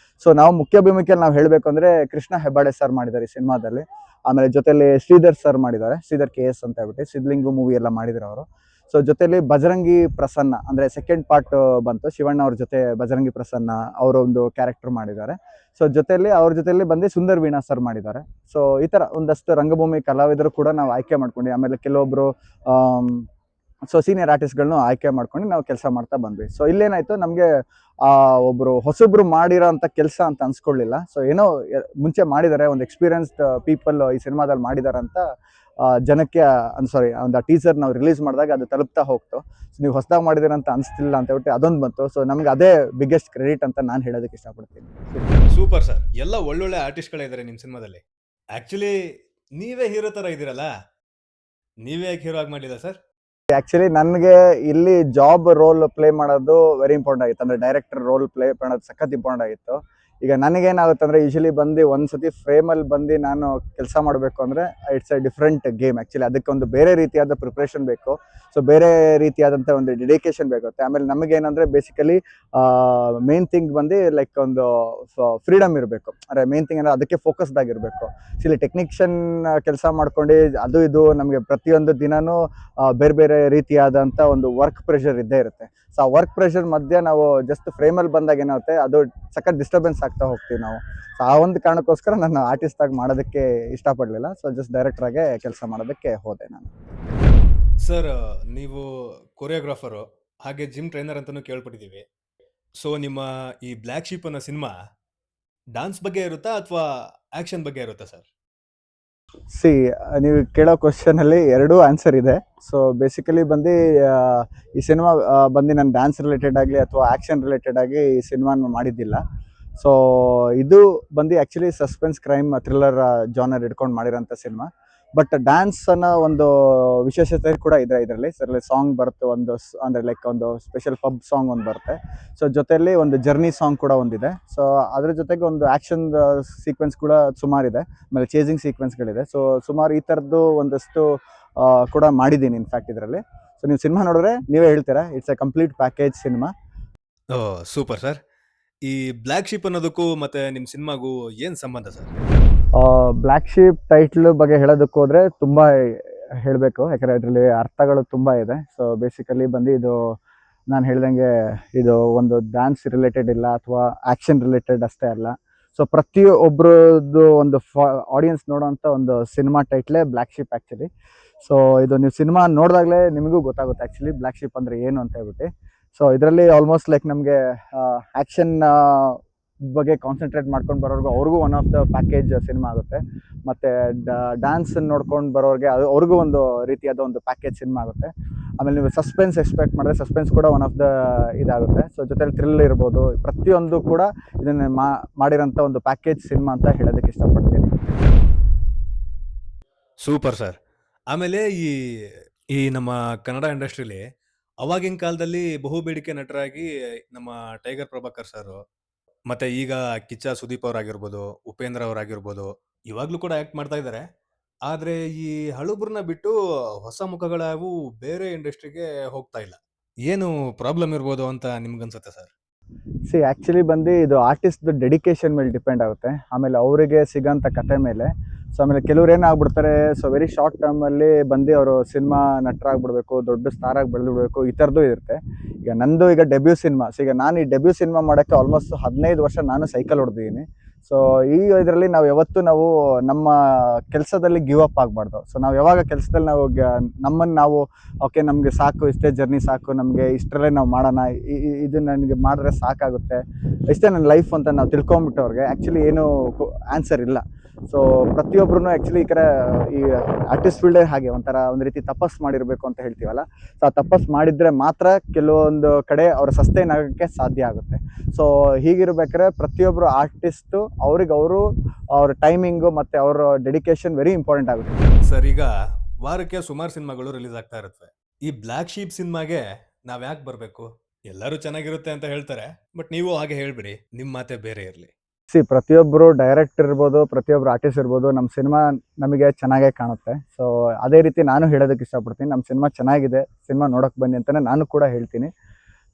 ಸೊ ನಾವು ಮುಖ್ಯ ಭೂಮಿಕೆಯಲ್ಲಿ ನಾವು ಹೇಳಬೇಕು ಅಂದ್ರೆ, ಕೃಷ್ಣ ಹೆಬ್ಬಾಡೆ ಸರ್ ಮಾಡಿದ್ದಾರೆ ಈ ಸಿನಿಮಾದಲ್ಲಿ. ಆಮೇಲೆ ಜೊತೆಲಿ ಶ್ರೀಧರ್ ಸರ್ ಮಾಡಿದ್ದಾರೆ, ಶ್ರೀಧರ್ KS ಅಂತ ಹೇಳ್ಬಿಟ್ಟು ಸಿದ್ಲಿಂಗು ಮೂವಿ ಎಲ್ಲ ಮಾಡಿದ್ರು ಅವರು. ಸೊ ಜೊತೆಲಿ ಬಜರಂಗಿ ಪ್ರಸನ್ನ ಅಂದ್ರೆ ಸೆಕೆಂಡ್ ಪಾರ್ಟ್ ಬಂತು, ಶಿವಣ್ಣ ಅವ್ರ ಜೊತೆ ಬಜರಂಗಿ ಪ್ರಸನ್ನ ಅವರ ಒಂದು ಕ್ಯಾರೆಕ್ಟರ್ ಮಾಡಿದ್ದಾರೆ. ಸೊ ಜೊತೆಲಿ ಅವ್ರ ಜೊತೆಲಿ ಬಂದು ಸುಂದರ್ ವೀಣಾ ಸರ್ ಮಾಡಿದ್ದಾರೆ. ಸೊ ಈ ತರ ಒಂದಷ್ಟು ರಂಗಭೂಮಿ ಕಲಾವಿದರು ಕೂಡ ನಾವು ಆಯ್ಕೆ ಮಾಡ್ಕೊಂಡು, ಆಮೇಲೆ ಕೆಲವೊಬ್ರು ಸೊ ಸೀನಿಯರ್ ಆರ್ಟಿಸ್ಟ್ಗಳನ್ನು ಆಯ್ಕೆ ಮಾಡ್ಕೊಂಡು ನಾವು ಕೆಲಸ ಮಾಡ್ತಾ ಬಂದ್ವಿ. ಸೊ ಇಲ್ಲೇನಾಯ್ತು, ನಮಗೆ ಒಬ್ರು ಹೊಸಬ್ರು ಮಾಡಿರೋ ಅಂತ ಕೆಲಸ ಅಂತ ಅನ್ಸ್ಕೊಳ್ಳಿಲ್ಲ. ಸೊ ಏನೋ ಮುಂಚೆ ಮಾಡಿದ್ದಾರೆ, ಒಂದು ಎಕ್ಸ್ಪೀರಿಯನ್ಸ್ಡ್ ಪೀಪಲ್ ಈ ಸಿನಿಮಾದಲ್ಲಿ ಮಾಡಿದ್ದಾರೆ ಅಂತ ಜನಕ್ಕೆ ಸಾರಿ ಒಂದು ಟೀಸರ್ ನಾವು ರಿಲೀಸ್ ಮಾಡಿದಾಗ ಅದು ತಲುಪ್ತಾ ಹೋಗ್ತು. ಸೊ ನೀವು ಹೊಸದಾಗಿ ಮಾಡಿದಿರ ಅಂತ ಅನಿಸ್ತಿಲ್ಲ ಅಂತ ಹೇಳ್ಬಿಟ್ಟು ಅದೊಂದು ಬಂತು. ಸೊ ನಮ್ಗೆ ಅದೇ ಬಿಗ್ಗೆಸ್ಟ್ ಕ್ರೆಡಿಟ್ ಅಂತ ನಾನು ಹೇಳೋದಕ್ಕೆ ಇಷ್ಟಪಡ್ತೀನಿ. ಸೂಪರ್ ಸರ್, ಎಲ್ಲ ಒಳ್ಳೊಳ್ಳೆ ಆರ್ಟಿಸ್ಟ್ಗಳೇ ಇದ್ದಾರೆ ನಿಮ್ಮ ಸಿನಿಮಾದಲ್ಲಿ. ಆಕ್ಚುಲಿ ನೀವೇ ಹೀರೋ ತರ ಇದ್ದೀರಲ್ಲ, ನೀವೇ ಯಾಕೆ ಹೀರೋ ಆಗಿ ಮಾಡಿಲ್ಲ ಸರ್? ಆಕ್ಚುಲಿ ನನಗೆ ಇಲ್ಲಿ ಜಾಬ್ ರೋಲ್ ಪ್ಲೇ ಮಾಡೋದು ವೆರಿ ಇಂಪಾರ್ಟೆಂಟ್ ಆಗಿತ್ತು. ಅಂದ್ರೆ ಡೈರೆಕ್ಟರ್ ರೋಲ್ ಪ್ಲೇ ಮಾಡೋದು ಸಖತ್ ಇಂಪಾರ್ಟೆಂಟ್ ಆಗಿತ್ತು. ಈಗ ನನಗೇನಾಗುತ್ತೆ ಅಂದರೆ ಯೂಶಲಿ ಬಂದು ಒಂದ್ಸತಿ ಫ್ರೇಮಲ್ಲಿ ಬಂದು ನಾನು ಕೆಲಸ ಮಾಡಬೇಕು ಅಂದರೆ it's A different game actually. ಅದಕ್ಕೆ ಒಂದು ಬೇರೆ ರೀತಿಯಾದ ಪ್ರಿಪ್ರೇಷನ್ ಬೇಕು. ಸೊ ಬೇರೆ ರೀತಿಯಾದಂಥ ಒಂದು ಡೆಡಿಕೇಶನ್ ಬೇಕಾಗುತ್ತೆ. ಆಮೇಲೆ ನಮಗೇನಂದರೆ ಬೇಸಿಕಲಿ ಮೇನ್ ಥಿಂಗ್ ಬಂದು ಲೈಕ್ ಒಂದು ಫ್ರೀಡಮ್ ಇರಬೇಕು. ಅಂದರೆ ಮೇನ್ ಥಿಂಗ್ ಅಂದರೆ ಅದಕ್ಕೆ ಫೋಕಸ್ಡ್ ಆಗಿರಬೇಕು. ಇಲ್ಲಿ ಟೆಕ್ನಿಷಿಯನ್ ಕೆಲಸ ಮಾಡ್ಕೊಂಡು ಅದು ಇದು ನಮಗೆ ಪ್ರತಿಯೊಂದು ದಿನವೂ ಬೇರೆ ಬೇರೆ ರೀತಿಯಾದಂಥ ಒಂದು ವರ್ಕ್ ಪ್ರೆಷರ್ ಇದ್ದೇ ಇರುತ್ತೆ. ಸೊ ಆ ವರ್ಕ್ ಪ್ರೆಷರ್ ಮಧ್ಯೆ ನಾವು ಜಸ್ಟ್ ಫ್ರೇಮಲ್ಲಿ ಬಂದಾಗ ಏನಾಗುತ್ತೆ, ಅದು ಸಖತ್ ಡಿಸ್ಟರ್ಬೆನ್ಸ್ ಆಗ್ತಾ ಹೋಗ್ತೀವಿ ನಾವು. ಸೊ ಆ ಒಂದು ಕಾರಣಕ್ಕೋಸ್ಕರ ನಾನು ಆರ್ಟಿಸ್ಟ್ ಆಗಿ ಮಾಡೋದಕ್ಕೆ ಇಷ್ಟಪಡಲಿಲ್ಲ. ಸೊ ಜಸ್ಟ್ ಡೈರೆಕ್ಟ್ರಾಗೆ ಕೆಲಸ ಮಾಡೋದಕ್ಕೆ ಹೋದೆ ನಾನು. ಸರ್, ನೀವು ಕೊರಿಯೋಗ್ರಾಫರು ಹಾಗೆ ಜಿಮ್ ಟ್ರೈನರ್ ಅಂತಲೂ ಕೇಳ್ಪಟ್ಟಿದ್ದೀವಿ. ಸೊ ನಿಮ್ಮ ಈ ಬ್ಲ್ಯಾಕ್ ಶೀಪ್ ಅನ್ನೋ ಸಿನಿಮಾ ಡಾನ್ಸ್ ಬಗ್ಗೆ ಇರುತ್ತಾ ಅಥವಾ ಆಕ್ಷನ್ ಬಗ್ಗೆ ಇರುತ್ತಾ ಸರ್? ಸಿ, ನೀವು ಕೇಳೋ ಕ್ವಶನಲ್ಲಿ ಎರಡೂ ಆನ್ಸರ್ ಇದೆ. ಸೊ ಬೇಸಿಕಲಿ ಬಂದು ಈ ಸಿನಿಮಾ ಬಂದು ನಾನು ಡ್ಯಾನ್ಸ್ ರಿಲೇಟೆಡ್ ಆಗಲಿ ಅಥವಾ ಆ್ಯಕ್ಷನ್ ರಿಲೇಟೆಡ್ ಆಗಿ ಈ ಸಿನಿಮಾನ ಮಾಡಿದ್ದಿಲ್ಲ. ಸೊ ಇದು ಬಂದು actually suspense crime thriller genre ಇಟ್ಕೊಂಡು ಮಾಡಿರೋಂಥ ಸಿನಿಮಾ. ಬಟ್ ಡ್ಯಾನ್ಸ್ ಅನ್ನೋ ಒಂದು ವಿಶೇಷತೆ ಕೂಡ ಇದೆ ಇದರಲ್ಲಿ. ಇದರಲ್ಲಿ ಸಾಂಗ್ ಬರುತ್ತೆ ಒಂದು ಅಂದರೆ ಲೈಕ್ ಒಂದು ಸ್ಪೆಷಲ್ ಪಬ್ ಸಾಂಗ್ ಒಂದು ಬರುತ್ತೆ. ಸೊ ಜೊತೆಯಲ್ಲಿ ಒಂದು ಜರ್ನಿ ಸಾಂಗ್ ಕೂಡ ಒಂದಿದೆ. ಸೊ ಅದ್ರ ಜೊತೆಗೆ ಒಂದು ಆ್ಯಕ್ಷನ್ ಸೀಕ್ವೆನ್ಸ್ ಕೂಡ ಸುಮಾರಿದೆ. ಆಮೇಲೆ ಚೇಸಿಂಗ್ ಸೀಕ್ವೆನ್ಸ್ಗಳಿದೆ. ಸೊ ಸುಮಾರು ಈ ಥರದ್ದು ಒಂದಷ್ಟು ಕೂಡ ಮಾಡಿದ್ದೀನಿ ಇನ್ಫ್ಯಾಕ್ಟ್ ಇದರಲ್ಲಿ. ಸೊ ನೀವು ಸಿನಿಮಾ ನೋಡಿದ್ರೆ ನೀವೇ ಹೇಳ್ತೀರಾ, it's a complete package cinema. Oh, super sir. ಈ ಬ್ಲ್ಯಾಕ್ ಶೀಪ್ ಅನ್ನೋದಕ್ಕೂ ಮತ್ತೆ ನಿಮ್ಮ ಸಿನಿಮಾಗೂ ಏನು ಸಂಬಂಧ ಸರ್? ಬ್ಲ್ಯಾಕ್ ಶೀಪ್ ಟೈಟ್ಲ್ ಬಗ್ಗೆ ಹೇಳೋದಕ್ಕೆ ಹೋದರೆ ತುಂಬ ಹೇಳಬೇಕು, ಯಾಕಂದರೆ ಇದರಲ್ಲಿ ಅರ್ಥಗಳು ತುಂಬ ಇದೆ. ಸೊ ಬೇಸಿಕಲಿ ಬಂದು ಇದು ನಾನು ಹೇಳ್ದಂಗೆ ಇದು ಒಂದು ಡ್ಯಾನ್ಸ್ ರಿಲೇಟೆಡ್ ಇಲ್ಲ ಅಥವಾ ಆ್ಯಕ್ಷನ್ ರಿಲೇಟೆಡ್ ಅಷ್ಟೇ ಅಲ್ಲ. ಸೊ ಪ್ರತಿಯೊಬ್ಬರದ್ದು ಒಂದು ಆಡಿಯನ್ಸ್ ನೋಡೋವಂಥ ಒಂದು ಸಿನಿಮಾ ಟೈಟ್ಲೇ ಬ್ಲ್ಯಾಕ್ ಶೀಪ್ ಆ್ಯಕ್ಚುಲಿ. ಸೊ ಇದು ನೀವು ಸಿನಿಮಾ ನೋಡಿದಾಗಲೇ ನಿಮಗೂ ಗೊತ್ತಾಗುತ್ತೆ ಆ್ಯಕ್ಚುಲಿ ಬ್ಲ್ಯಾಕ್ ಶೀಪ್ ಅಂದರೆ ಏನು ಅಂತ ಹೇಳ್ಬಿಟ್ಟು. ಸೊ ಇದರಲ್ಲಿ ಆಲ್ಮೋಸ್ಟ್ ಲೈಕ್ ನಮಗೆ ಆ್ಯಕ್ಷನ್ ಬಗ್ಗೆ ಕಾನ್ಸಂಟ್ರೇಟ್ ಮಾಡ್ಕೊಂಡು ಬರೋರ್ಗು ಅವ್ರಿಗೂ one of the package cinema ಆಗುತ್ತೆ. ಮತ್ತು ಡ್ಯಾನ್ಸ್ ನೋಡ್ಕೊಂಡು ಬರೋರಿಗೆ ಅವ್ರಿಗೂ ಒಂದು ರೀತಿಯಾದ ಒಂದು ಪ್ಯಾಕೇಜ್ ಸಿನಿಮಾ ಆಗುತ್ತೆ. ಆಮೇಲೆ ನೀವು ಸಸ್ಪೆನ್ಸ್ ಎಕ್ಸ್ಪೆಕ್ಟ್ ಮಾಡಿದ್ರೆ ಸಸ್ಪೆನ್ಸ್ ಕೂಡ ಒನ್ ಆಫ್ ದ ಇದಾಗುತ್ತೆ. ಸೊ ಜೊತೆಲಿ ಥ್ರಿಲ್ ಇರ್ಬೋದು, ಪ್ರತಿಯೊಂದು ಕೂಡ ಇದನ್ನು ಮಾಡಿರೋಂಥ ಒಂದು ಪ್ಯಾಕೇಜ್ ಸಿನಿಮಾ ಅಂತ ಹೇಳೋದಕ್ಕೆ ಇಷ್ಟಪಡ್ತೀನಿ. Super sir. ಆಮೇಲೆ ಈ ಈ ನಮ್ಮ ಕನ್ನಡ ಇಂಡಸ್ಟ್ರಿಲಿ ಅವಾಗಿನ ಕಾಲದಲ್ಲಿ ಬಹುಬೇಡಿಕೆ ನಟರಾಗಿ ನಮ್ಮ ಟೈಗರ್ ಪ್ರಭಾಕರ್ ಸರ್, ಮತ್ತೆ ಈಗ ಕಿಚ್ಚ ಸುದೀಪ್ ಅವರಾಗಿರ್ಬೋದು, ಉಪೇಂದ್ರ ಅವರಾಗಿರ್ಬೋದು, ಇವಾಗ್ಲೂ ಕೂಡ ಆಕ್ಟ್ ಮಾಡ್ತಾ ಇದ್ದಾರೆ. ಆದ್ರೆ ಈ ಹಳುಬ್ರನ್ನ ಬಿಟ್ಟು ಹೊಸ ಮುಖಗಳಾವು ಬೇರೆ ಇಂಡಸ್ಟ್ರಿಗೆ ಹೋಗ್ತಾ ಇಲ್ಲ. ಏನು ಪ್ರಾಬ್ಲಮ್ ಇರ್ಬೋದು ಅಂತ ನಿಮ್ಗನ್ಸುತ್ತೆ ಸರ್? ಸಿ, ಆ್ಯಕ್ಚುಲಿ ಬಂದು ಇದು ಆರ್ಟಿಸ್ಟ್ದು ಡೆಡಿಕೇಶನ್ ಮೇಲೆ ಡಿಪೆಂಡ್ ಆಗುತ್ತೆ. ಆಮೇಲೆ ಅವರಿಗೆ ಸಿಗೋಂಥ ಕತೆ ಮೇಲೆ. ಸೊ ಆಮೇಲೆ ಕೆಲವ್ರು ಏನಾಗ್ಬಿಡ್ತಾರೆ, ಸೊ ವೆರಿ ಶಾರ್ಟ್ ಟರ್ಮಲ್ಲಿ ಬಂದು ಅವರು ಸಿನಿಮಾ ನಟರಾಗ್ಬಿಡ್ಬೇಕು, ದೊಡ್ಡ ಸ್ಟಾರಾಗಿ ಬೆಳೆದ್ಬಿಡ್ಬೇಕು, ಈ ಥರದ್ದು ಇರುತ್ತೆ. ಈಗ ನಂದು ಈಗ ಡೆಬ್ಯೂ ಸಿನಿಮಾ. ಸೊ ಈಗ ನಾನು ಈ ಡೆಬ್ಯೂ ಸಿನಿಮಾ ಮಾಡೋಕ್ಕೆ ಆಲ್ಮೋಸ್ಟ್ 15 ವರ್ಷ ನಾನು ಸೈಕಲ್ ಹೊಡೆದಿದ್ದೀನಿ. ಸೊ ಈ ಇದರಲ್ಲಿ ನಾವು ಯಾವತ್ತೂ ನಾವು ನಮ್ಮ ಕೆಲಸದಲ್ಲಿ ಗಿವ್ ಅಪ್ ಆಗಬಾರ್ದು. ಸೊ ನಾವು ಯಾವಾಗ ಕೆಲಸದಲ್ಲಿ ನಾವು ನಮ್ಮನ್ನು ನಾವು ಓಕೆ ನಮಗೆ ಸಾಕು, ಇಷ್ಟೇ ಜರ್ನಿ ಸಾಕು, ನಮಗೆ ಇಷ್ಟರಲ್ಲೇ ನಾವು ಮಾಡೋಣ, ಇದು ನನಗೆ ಮಾಡಿದ್ರೆ ಸಾಕಾಗುತ್ತೆ, ಇಷ್ಟೇ ನನ್ನ ಲೈಫ್ ಅಂತ ನಾವು ತಿಳ್ಕೊಂಬಿಟ್ಟವ್ರಿಗೆ ಆ್ಯಕ್ಚುಲಿ ಏನೂ ಆನ್ಸರ್ ಇಲ್ಲ. ಸೊ ಪ್ರತಿಯೊಬ್ಬರೂ ಆ್ಯಕ್ಚುಲಿ ಈ ಆರ್ಟಿಸ್ಟ್ ಫೀಲ್ಡೇ ಹಾಗೆ ಒಂಥರ ಒಂದು ರೀತಿ ತಪಸ್ ಮಾಡಿರಬೇಕು ಅಂತ ಹೇಳ್ತೀವಲ್ಲ. ಸೊ ಆ ತಪಸ್ ಮಾಡಿದರೆ ಮಾತ್ರ ಕೆಲವೊಂದು ಕಡೆ ಅವರ ಸಸ್ಟೈನ್ ಆಗೋಕ್ಕೆ ಸಾಧ್ಯ ಆಗುತ್ತೆ. ಸೊ ಹೀಗಿರ್ಬೇಕಾದ್ರೆ ಪ್ರತಿಯೊಬ್ಬರು ಆರ್ಟಿಸ್ಟು ಅವರು ಅವ್ರ ಟೈಮಿಂಗು ಮತ್ತು ಅವರ ಡೆಡಿಕೇಶನ್ ವೆರಿ ಇಂಪಾರ್ಟೆಂಟ್ ಆಗುತ್ತೆ. ಸರ್, ಈಗ ವಾರಕ್ಕೆ ಸುಮಾರು ಸಿನಿಮಾಗಳು ರಿಲೀಸ್ ಆಗ್ತಾ ಇರುತ್ತೆ. ಈ ಬ್ಲ್ಯಾಕ್ ಶೀಪ್ ಸಿನಿಮಾಗೆ ನಾವ್ ಯಾಕೆ ಬರಬೇಕು? ಎಲ್ಲರೂ ಚೆನ್ನಾಗಿರುತ್ತೆ ಅಂತ ಹೇಳ್ತಾರೆ, ಬಟ್ ನೀವು ಹಾಗೆ ಹೇಳ್ಬಿಡಿ, ನಿಮ್ಮ ಮಾತೆ ಬೇರೆ ಇರಲಿ. ಸಿ, ಪ್ರತಿಯೊಬ್ಬರು ಡೈರೆಕ್ಟರ್ ಇರ್ಬೋದು, ಪ್ರತಿಯೊಬ್ಬರು ಆರ್ಟಿಸ್ಟ್ ಇರ್ಬೋದು, ನಮ್ಮ ಸಿನಿಮಾ ನಮಗೆ ಚೆನ್ನಾಗೇ ಕಾಣುತ್ತೆ. ಸೊ ಅದೇ ರೀತಿ ನಾನು ಹೇಳೋದಕ್ಕೆ ಇಷ್ಟಪಡ್ತೀನಿ, ನಮ್ಮ ಸಿನಿಮಾ ಚೆನ್ನಾಗಿದೆ, ಸಿನಿಮಾ ನೋಡೋಕೆ ಬನ್ನಿ ಅಂತಲೇ ನಾನು ಕೂಡ ಹೇಳ್ತೀನಿ.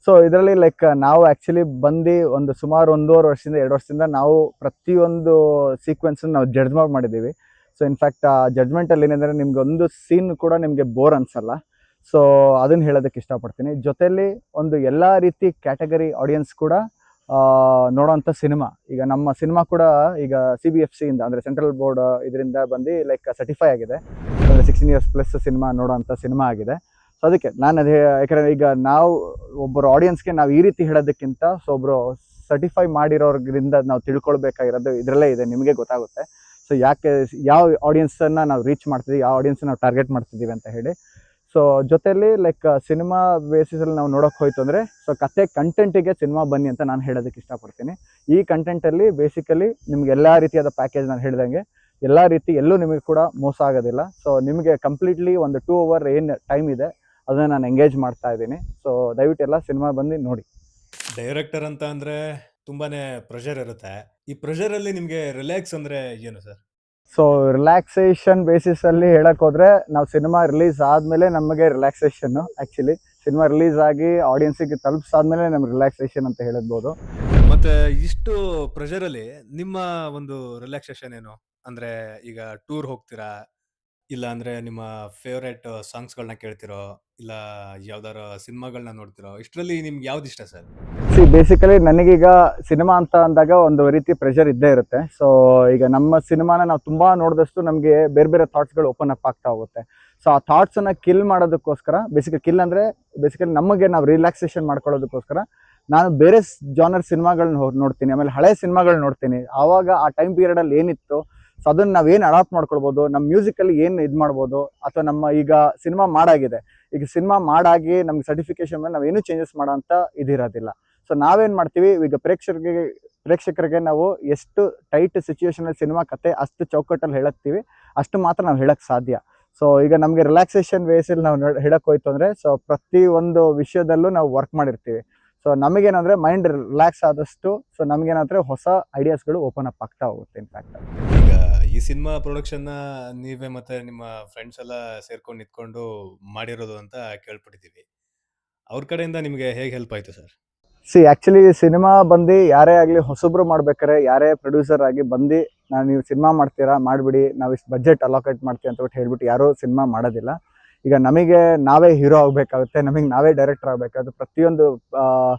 ಸೊ ಇದರಲ್ಲಿ ಲೈಕ್ ನಾವು ಆ್ಯಕ್ಚುಲಿ ಬಂದು ಒಂದು ಸುಮಾರು 1.5 ವರ್ಷದಿಂದ 2 ವರ್ಷದಿಂದ ನಾವು ಪ್ರತಿಯೊಂದು ಸೀಕ್ವೆನ್ಸನ್ನು ನಾವು ಜಡ್ಜ್ಮೆಂಟ್ ಮಾಡಿದ್ದೀವಿ. ಸೊ ಇನ್ಫ್ಯಾಕ್ಟ್ ಆ ಜಡ್ಜ್ಮೆಂಟಲ್ಲಿ ಏನಂದರೆ ನಿಮ್ಗೆ ಒಂದು ಸೀನ್ ಕೂಡ ನಿಮಗೆ ಬೋರ್ ಅನಿಸಲ್ಲ. ಸೊ ಅದನ್ನು ಹೇಳೋದಕ್ಕೆ ಇಷ್ಟಪಡ್ತೀನಿ. ಜೊತೆಯಲ್ಲಿ ಒಂದು ಎಲ್ಲ ರೀತಿ ಕ್ಯಾಟಗರಿ ಆಡಿಯನ್ಸ್ ಕೂಡ ನೋಡೋವಂಥ ಸಿನಿಮಾ. ಈಗ ನಮ್ಮ ಸಿನಿಮಾ ಕೂಡ ಈಗ CBFC ಇಂದ ಅಂದರೆ ಸೆಂಟ್ರಲ್ ಬೋರ್ಡ್ ಇದರಿಂದ ಬಂದು ಲೈಕ್ ಸರ್ಟಿಫೈ ಆಗಿದೆ. ಅಂದರೆ 16 ಇಯರ್ಸ್ ಪ್ಲಸ್ ಸಿನಿಮಾ ನೋಡೋವಂಥ ಸಿನಿಮಾ ಆಗಿದೆ. ಸೊ ಅದಕ್ಕೆ ನಾನು ಅದೇ, ಯಾಕಂದರೆ ಈಗ ನಾವು ಒಬ್ಬರು ಆಡಿಯನ್ಸ್ಗೆ ನಾವು ಈ ರೀತಿ ಹೇಳೋದಕ್ಕಿಂತ ಸೊ ಒಬ್ಬರು ಸರ್ಟಿಫೈ ಮಾಡಿರೋದ್ರಿಂದ ನಾವು ತಿಳ್ಕೊಳ್ಬೇಕಾಗಿರೋದು ಇದರಲ್ಲೇ ಇದೆ, ನಿಮಗೆ ಗೊತ್ತಾಗುತ್ತೆ. ಸೊ ಯಾಕೆ ಯಾವ ಆಡಿಯನ್ಸನ್ನು ನಾವು ರೀಚ್ ಮಾಡ್ತಿದ್ದೀವಿ, ಯಾವ ಆಡಿಯನ್ಸನ್ನು ನಾವು ಟಾರ್ಗೆಟ್ ಮಾಡ್ತಿದ್ದೀವಿ ಅಂತ ಹೇಳಿ. ಸೊ ಜೊತೆಯಲ್ಲಿ ಲೈಕ್ ಸಿನಿಮಾ ಬೇಸಿಸಲ್ಲಿ ನಾವು ನೋಡೋಕೆ ಹೋಯ್ತು ಅಂದರೆ ಸೊ ಕತೆ ಕಂಟೆಂಟಿಗೆ ಸಿನಿಮಾ ಬನ್ನಿ ಅಂತ ನಾನು ಹೇಳೋದಕ್ಕೆ ಇಷ್ಟಪಡ್ತೀನಿ. ಈ ಕಂಟೆಂಟಲ್ಲಿ ಬೇಸಿಕಲಿ ನಿಮ್ಗೆ ಎಲ್ಲ ರೀತಿಯಾದ ಪ್ಯಾಕೇಜ್ ನಾನು ಹೇಳ್ದಂಗೆ ಎಲ್ಲ ರೀತಿ ಎಲ್ಲೂ ನಿಮಗೆ ಕೂಡ ಮೋಸ ಆಗೋದಿಲ್ಲ. ಸೊ ನಿಮಗೆ ಕಂಪ್ಲೀಟ್ಲಿ ಒಂದು 2 ಅವರ್ ಏನು ಟೈಮ್ ಇದೆ ಅದನ್ನು ನಾನು ಎಂಗೇಜ್ ಮಾಡ್ತಾ ಇದ್ದೀನಿ. ಸೊ ದಯವಿಟ್ಟು ಎಲ್ಲ ಸಿನಿಮಾ ಬಂದು ನೋಡಿ. ಡೈರೆಕ್ಟರ್ ಅಂತ ಅಂದ್ರೆ ತುಂಬಾನೇ ಪ್ರೆಷರ್ ಇರುತ್ತೆ. ಈ ಪ್ರೆಷರಲ್ಲಿ ನಿಮಗೆ ರಿಲ್ಯಾಕ್ಸ್ ಅಂದರೆ ಏನು ಸರ್? ಸೊ ರಿಲ್ಯಾಕ್ಸೇಷನ್ ಬೇಸಿಸಲ್ಲಿ ಹೇಳಕ್ಕೆ ಹೋದರೆ ನಾವು ಸಿನಿಮಾ ರಿಲೀಸ್ ಆದಮೇಲೆ ನಮಗೆ ರಿಲ್ಯಾಕ್ಸೇಷನ್ನು ಆ್ಯಕ್ಚುಲಿ ಸಿನಿಮಾ ರಿಲೀಸ್ ಆಗಿ ಆಡಿಯನ್ಸಿಗೆ ತಲುಪಿಸಾದ್ಮೇಲೆ ನಮ್ಗೆ ರಿಲ್ಯಾಕ್ಸೇಷನ್ ಅಂತ ಹೇಳ್ಬೋದು. ಮತ್ತೆ ಇಷ್ಟು ಪ್ರೆಷರಲ್ಲಿ ನಿಮ್ಮ ಒಂದು ರಿಲ್ಯಾಕ್ಸೇಷನ್ ಏನು? ಅಂದರೆ ಈಗ ಟೂರ್ ಹೋಗ್ತೀರಾ? ಇಲ್ಲ ಅಂದ್ರೆ ನಿಮ್ಮ ಫೇವರೇಟ್ ಸಾಂಗ್ಸ್‌ಗಳನ್ನ ಕೇಳ್ತಿರೋ? ಇಲ್ಲ ಯಾವ್ದಾರ ಸಿನಿಮಾಗಳನ್ನ ನೋಡ್ತಿರೋ? ಇಷ್ಟರಲ್ಲಿ ನಿಮ್ಗೆ ಯಾವ್ದು ಇಷ್ಟ ಸರ್? ಬೇಸಿಕಲಿ ನನಗೀಗ ಸಿನಿಮಾ ಅಂತ ಅಂದಾಗ ಒಂದು ರೀತಿ ಪ್ರೆಷರ್ ಇದ್ದೇ ಇರುತ್ತೆ. ಸೊ ಈಗ ನಮ್ಮ ಸಿನಿಮಾನ ನಾವು ತುಂಬ ನೋಡಿದಷ್ಟು ನಮಗೆ ಬೇರೆ ಬೇರೆ ಥಾಟ್ಸ್ಗಳು ಓಪನ್ ಅಪ್ ಆಗ್ತಾ ಹೋಗುತ್ತೆ. ಸೊ ಆ ಥಾಟ್ಸನ್ನು ಕಿಲ್ ಮಾಡೋದಕ್ಕೋಸ್ಕರ ಕಿಲ್ ಅಂದರೆ ಬೇಸಿಕಲಿ ನಮಗೆ ನಾವು ರಿಲ್ಯಾಕ್ಸೇಷನ್ ಮಾಡ್ಕೊಳ್ಳೋದಕ್ಕೋಸ್ಕರ ನಾನು ಬೇರೆ ಜಾನರ್ ಸಿನಿಮಾಗಳನ್ನ ನೋಡ್ತೀನಿ. ಆಮೇಲೆ ಹಳೆ ಸಿನಿಮಾಗಳು ನೋಡ್ತೀನಿ. ಆವಾಗ ಆ ಟೈಮ್ ಪೀರಿಯಡಲ್ಲಿ ಏನಿತ್ತು, ಸೊ ಅದನ್ನು ನಾವೇನು ಅಡಾಪ್ಟ್ ಮಾಡ್ಕೊಳ್ಬೋದು, ನಮ್ಮ ಮ್ಯೂಸಿಕಲ್ಲಿ ಏನು ಇದು ಮಾಡ್ಬೋದು, ಅಥವಾ ನಮ್ಮ ಈಗ ಸಿನಿಮಾ ಮಾಡಾಗಿದೆ, ಈಗ ಸಿನಿಮಾ ಮಾಡಾಗಿ ನಮ್ಗೆ ಸರ್ಟಿಫಿಕೇಶನ್ ಮೇಲೆ ನಾವೇನು ಚೇಂಜಸ್ ಮಾಡೋ ಅಂತ ಇದಿರೋದಿಲ್ಲ. ಸೊ ನಾವೇನು ಮಾಡ್ತೀವಿ, ಈಗ ಪ್ರೇಕ್ಷಕರಿಗೆ ನಾವು ಎಷ್ಟು ಟೈಟ್ ಸಿಚುವೇಶನಲ್ಲಿ ಸಿನಿಮಾ ಕತೆ ಅಷ್ಟು ಚೌಕಟ್ಟಲ್ಲಿ ಹೇಳಕ್ತೀವಿ, ಅಷ್ಟು ಮಾತ್ರ ನಾವು ಹೇಳಕ್ಕೆ ಸಾಧ್ಯ. ಸೊ ಈಗ ನಮಗೆ ರಿಲ್ಯಾಕ್ಸೇಷನ್ ವೇಸಲ್ಲಿ ನಾವು ಹೇಳಕ್ಕೆ ಹೋಯ್ತು ಅಂದರೆ, ಸೊ ಪ್ರತಿ ಒಂದು ವಿಷಯದಲ್ಲೂ ನಾವು ವರ್ಕ್ ಮಾಡಿರ್ತೀವಿ. ಸೊ ನಮಗೇನಂದರೆ ಮೈಂಡ್ ರಿಲ್ಯಾಕ್ಸ್ ಆದಷ್ಟು ಸೊ ನಮಗೇನಂದರೆ ಹೊಸ ಐಡಿಯಾಸ್ಗಳು ಓಪನ್ ಅಪ್ ಆಗ್ತಾ ಹೋಗುತ್ತೆ ಇನ್ಫ್ಯಾಕ್ಟ್. ಈಗ ಈ ಸಿನಿಮಾ ಪ್ರೊಡಕ್ಷನ್ನ ನೀವೇ ಮತ್ತೆ ನಿಮ್ಮ ಫ್ರೆಂಡ್ಸ್ ಎಲ್ಲ ಸೇರ್ಕೊಂಡು ನಿಂತ್ಕೊಂಡು ಮಾಡಿರೋದು ಅಂತ ಕೇಳ್ಪಟ್ಟಿದ್ದೀವಿ. ಅವ್ರ ಕಡೆಯಿಂದ ನಿಮಗೆ ಹೇಗೆ ಹೆಲ್ಪ್ ಆಯ್ತು ಸರ್? ಆ್ಯಕ್ಚುಲಿ ಸಿನಿಮಾ ಬಂದು ಯಾರೇ ಆಗಲಿ ಹೊಸಬ್ರು ಮಾಡ್ಬೇಕಾರೆ, ಯಾರೇ ಪ್ರೊಡ್ಯೂಸರ್ ಆಗಿ ಬಂದು ನೀವು ಸಿನಿಮಾ ಮಾಡ್ತೀರಾ ಮಾಡಿಬಿಡಿ, ನಾವು ಇಷ್ಟು ಬಜೆಟ್ ಅಲೋಕೇಟ್ ಮಾಡ್ತೀವಿ ಅಂತ ಹೇಳ್ಬಿಟ್ಟು ಯಾರೂ ಸಿನಿಮಾ ಮಾಡೋದಿಲ್ಲ. ಈಗ ನಮಗೆ ನಾವೇ ಹೀರೋ ಆಗಬೇಕಾಗುತ್ತೆ, ನಮಗೆ ನಾವೇ ಡೈರೆಕ್ಟರ್ ಆಗಬೇಕಾಗುತ್ತೆ. ಪ್ರತಿಯೊಂದು